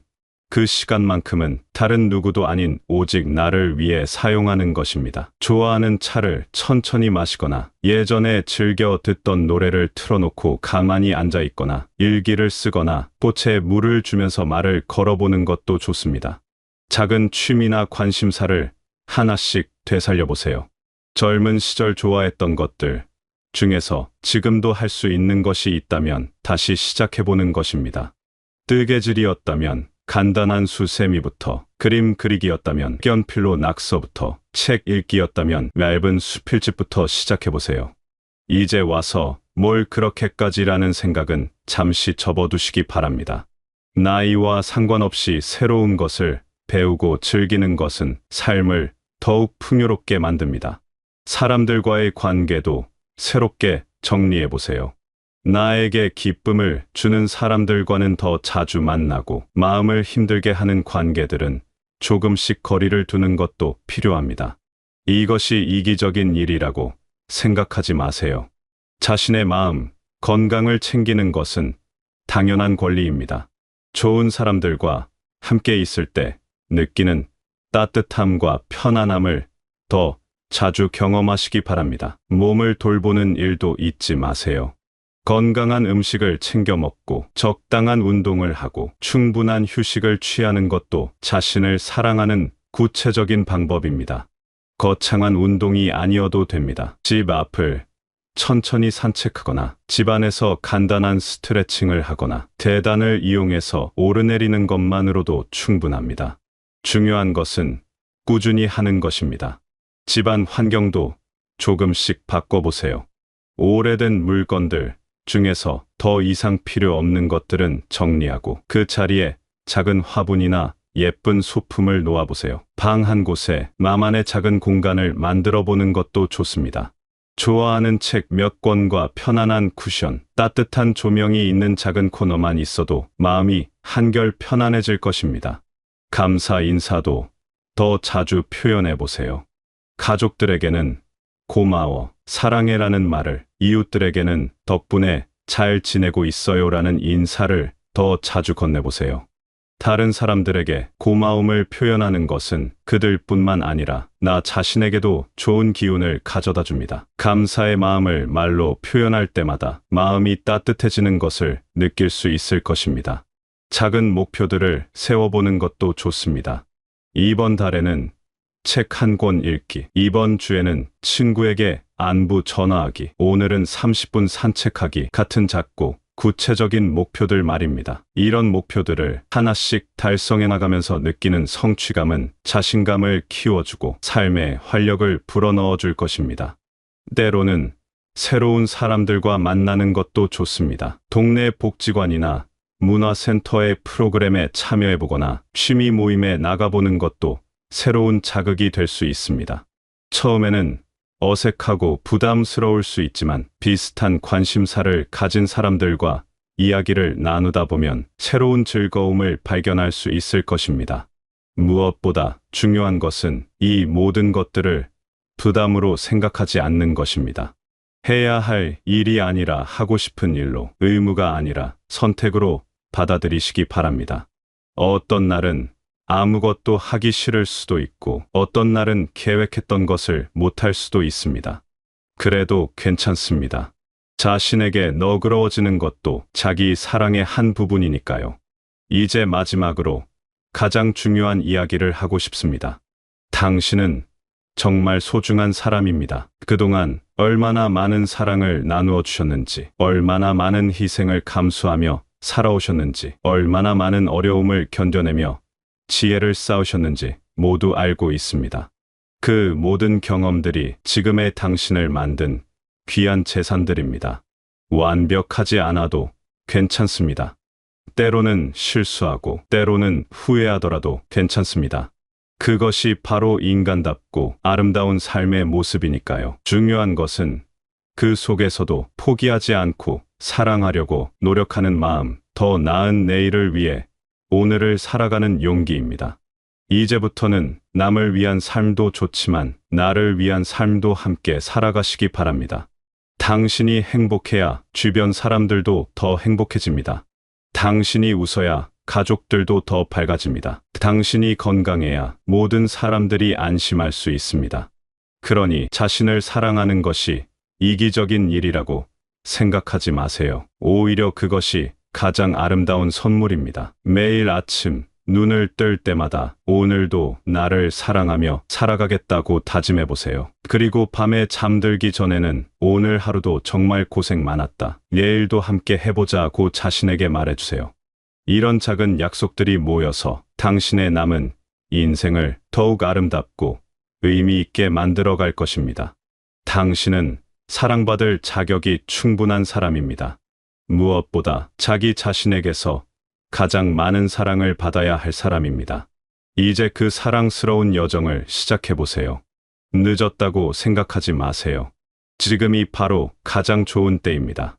그 시간만큼은 다른 누구도 아닌 오직 나를 위해 사용하는 것입니다. 좋아하는 차를 천천히 마시거나 예전에 즐겨 듣던 노래를 틀어놓고 가만히 앉아 있거나 일기를 쓰거나 꽃에 물을 주면서 말을 걸어보는 것도 좋습니다. 작은 취미나 관심사를 하나씩 되살려보세요. 젊은 시절 좋아했던 것들 중에서 지금도 할 수 있는 것이 있다면 다시 시작해보는 것입니다. 뜨개질이었다면 간단한 수세미부터, 그림 그리기였다면 연필로 낙서부터, 책 읽기였다면 얇은 수필집부터 시작해보세요. 이제 와서 뭘 그렇게까지라는 생각은 잠시 접어두시기 바랍니다. 나이와 상관없이 새로운 것을 배우고 즐기는 것은 삶을 더욱 풍요롭게 만듭니다. 사람들과의 관계도 새롭게 정리해보세요. 나에게 기쁨을 주는 사람들과는 더 자주 만나고 마음을 힘들게 하는 관계들은 조금씩 거리를 두는 것도 필요합니다. 이것이 이기적인 일이라고 생각하지 마세요. 자신의 마음, 건강을 챙기는 것은 당연한 권리입니다. 좋은 사람들과 함께 있을 때 느끼는 따뜻함과 편안함을 더 자주 경험하시기 바랍니다. 몸을 돌보는 일도 잊지 마세요. 건강한 음식을 챙겨 먹고 적당한 운동을 하고 충분한 휴식을 취하는 것도 자신을 사랑하는 구체적인 방법입니다. 거창한 운동이 아니어도 됩니다. 집 앞을 천천히 산책하거나 집안에서 간단한 스트레칭을 하거나 계단을 이용해서 오르내리는 것만으로도 충분합니다. 중요한 것은 꾸준히 하는 것입니다. 집안 환경도 조금씩 바꿔보세요. 오래된 물건들 중에서 더 이상 필요 없는 것들은 정리하고 그 자리에 작은 화분이나 예쁜 소품을 놓아보세요. 방 한 곳에 나만의 작은 공간을 만들어 보는 것도 좋습니다. 좋아하는 책 몇 권과 편안한 쿠션, 따뜻한 조명이 있는 작은 코너만 있어도 마음이 한결 편안해질 것입니다. 감사 인사도 더 자주 표현해 보세요. 가족들에게는 고마워, 사랑해라는 말을, 이웃들에게는 덕분에 잘 지내고 있어요라는 인사를 더 자주 건네보세요. 다른 사람들에게 고마움을 표현하는 것은 그들뿐만 아니라 나 자신에게도 좋은 기운을 가져다 줍니다. 감사의 마음을 말로 표현할 때마다 마음이 따뜻해지는 것을 느낄 수 있을 것입니다. 작은 목표들을 세워보는 것도 좋습니다. 이번 달에는 책 한 권 읽기, 이번 주에는 친구에게 안부 전화하기, 오늘은 30분 산책하기 같은 작고 구체적인 목표들 말입니다. 이런 목표들을 하나씩 달성해 나가면서 느끼는 성취감은 자신감을 키워주고 삶에 활력을 불어넣어 줄 것입니다. 때로는 새로운 사람들과 만나는 것도 좋습니다. 동네 복지관이나 문화센터의 프로그램에 참여해보거나 취미 모임에 나가보는 것도 새로운 자극이 될 수 있습니다. 처음에는 어색하고 부담스러울 수 있지만 비슷한 관심사를 가진 사람들과 이야기를 나누다 보면 새로운 즐거움을 발견할 수 있을 것입니다. 무엇보다 중요한 것은 이 모든 것들을 부담으로 생각하지 않는 것입니다. 해야 할 일이 아니라 하고 싶은 일로, 의무가 아니라 선택으로 받아들이시기 바랍니다. 어떤 날은 아무것도 하기 싫을 수도 있고 어떤 날은 계획했던 것을 못할 수도 있습니다. 그래도 괜찮습니다. 자신에게 너그러워지는 것도 자기 사랑의 한 부분이니까요. 이제 마지막으로 가장 중요한 이야기를 하고 싶습니다. 당신은 정말 소중한 사람입니다. 그동안 얼마나 많은 사랑을 나누어 주셨는지, 얼마나 많은 희생을 감수하며 살아오셨는지, 얼마나 많은 어려움을 견뎌내며 지혜를 쌓으셨는지 모두 알고 있습니다. 그 모든 경험들이 지금의 당신을 만든 귀한 재산들입니다. 완벽하지 않아도 괜찮습니다. 때로는 실수하고 때로는 후회하더라도 괜찮습니다. 그것이 바로 인간답고 아름다운 삶의 모습이니까요. 중요한 것은 그 속에서도 포기하지 않고 사랑하려고 노력하는 마음, 더 나은 내일을 위해 오늘을 살아가는 용기입니다. 이제부터는 남을 위한 삶도 좋지만 나를 위한 삶도 함께 살아가시기 바랍니다. 당신이 행복해야 주변 사람들도 더 행복해집니다. 당신이 웃어야 가족들도 더 밝아집니다. 당신이 건강해야 모든 사람들이 안심할 수 있습니다. 그러니 자신을 사랑하는 것이 이기적인 일이라고 생각하지 마세요. 오히려 그것이 가장 아름다운 선물입니다. 매일 아침 눈을 뜰 때마다 오늘도 나를 사랑하며 살아가겠다고 다짐해보세요. 그리고 밤에 잠들기 전에는 오늘 하루도 정말 고생 많았다. 내일도 함께 해보자고 자신에게 말해주세요. 이런 작은 약속들이 모여서 당신의 남은 인생을 더욱 아름답고 의미 있게 만들어갈 것입니다. 당신은 사랑받을 자격이 충분한 사람입니다. 무엇보다 자기 자신에게서 가장 많은 사랑을 받아야 할 사람입니다. 이제 그 사랑스러운 여정을 시작해보세요. 늦었다고 생각하지 마세요. 지금이 바로 가장 좋은 때입니다.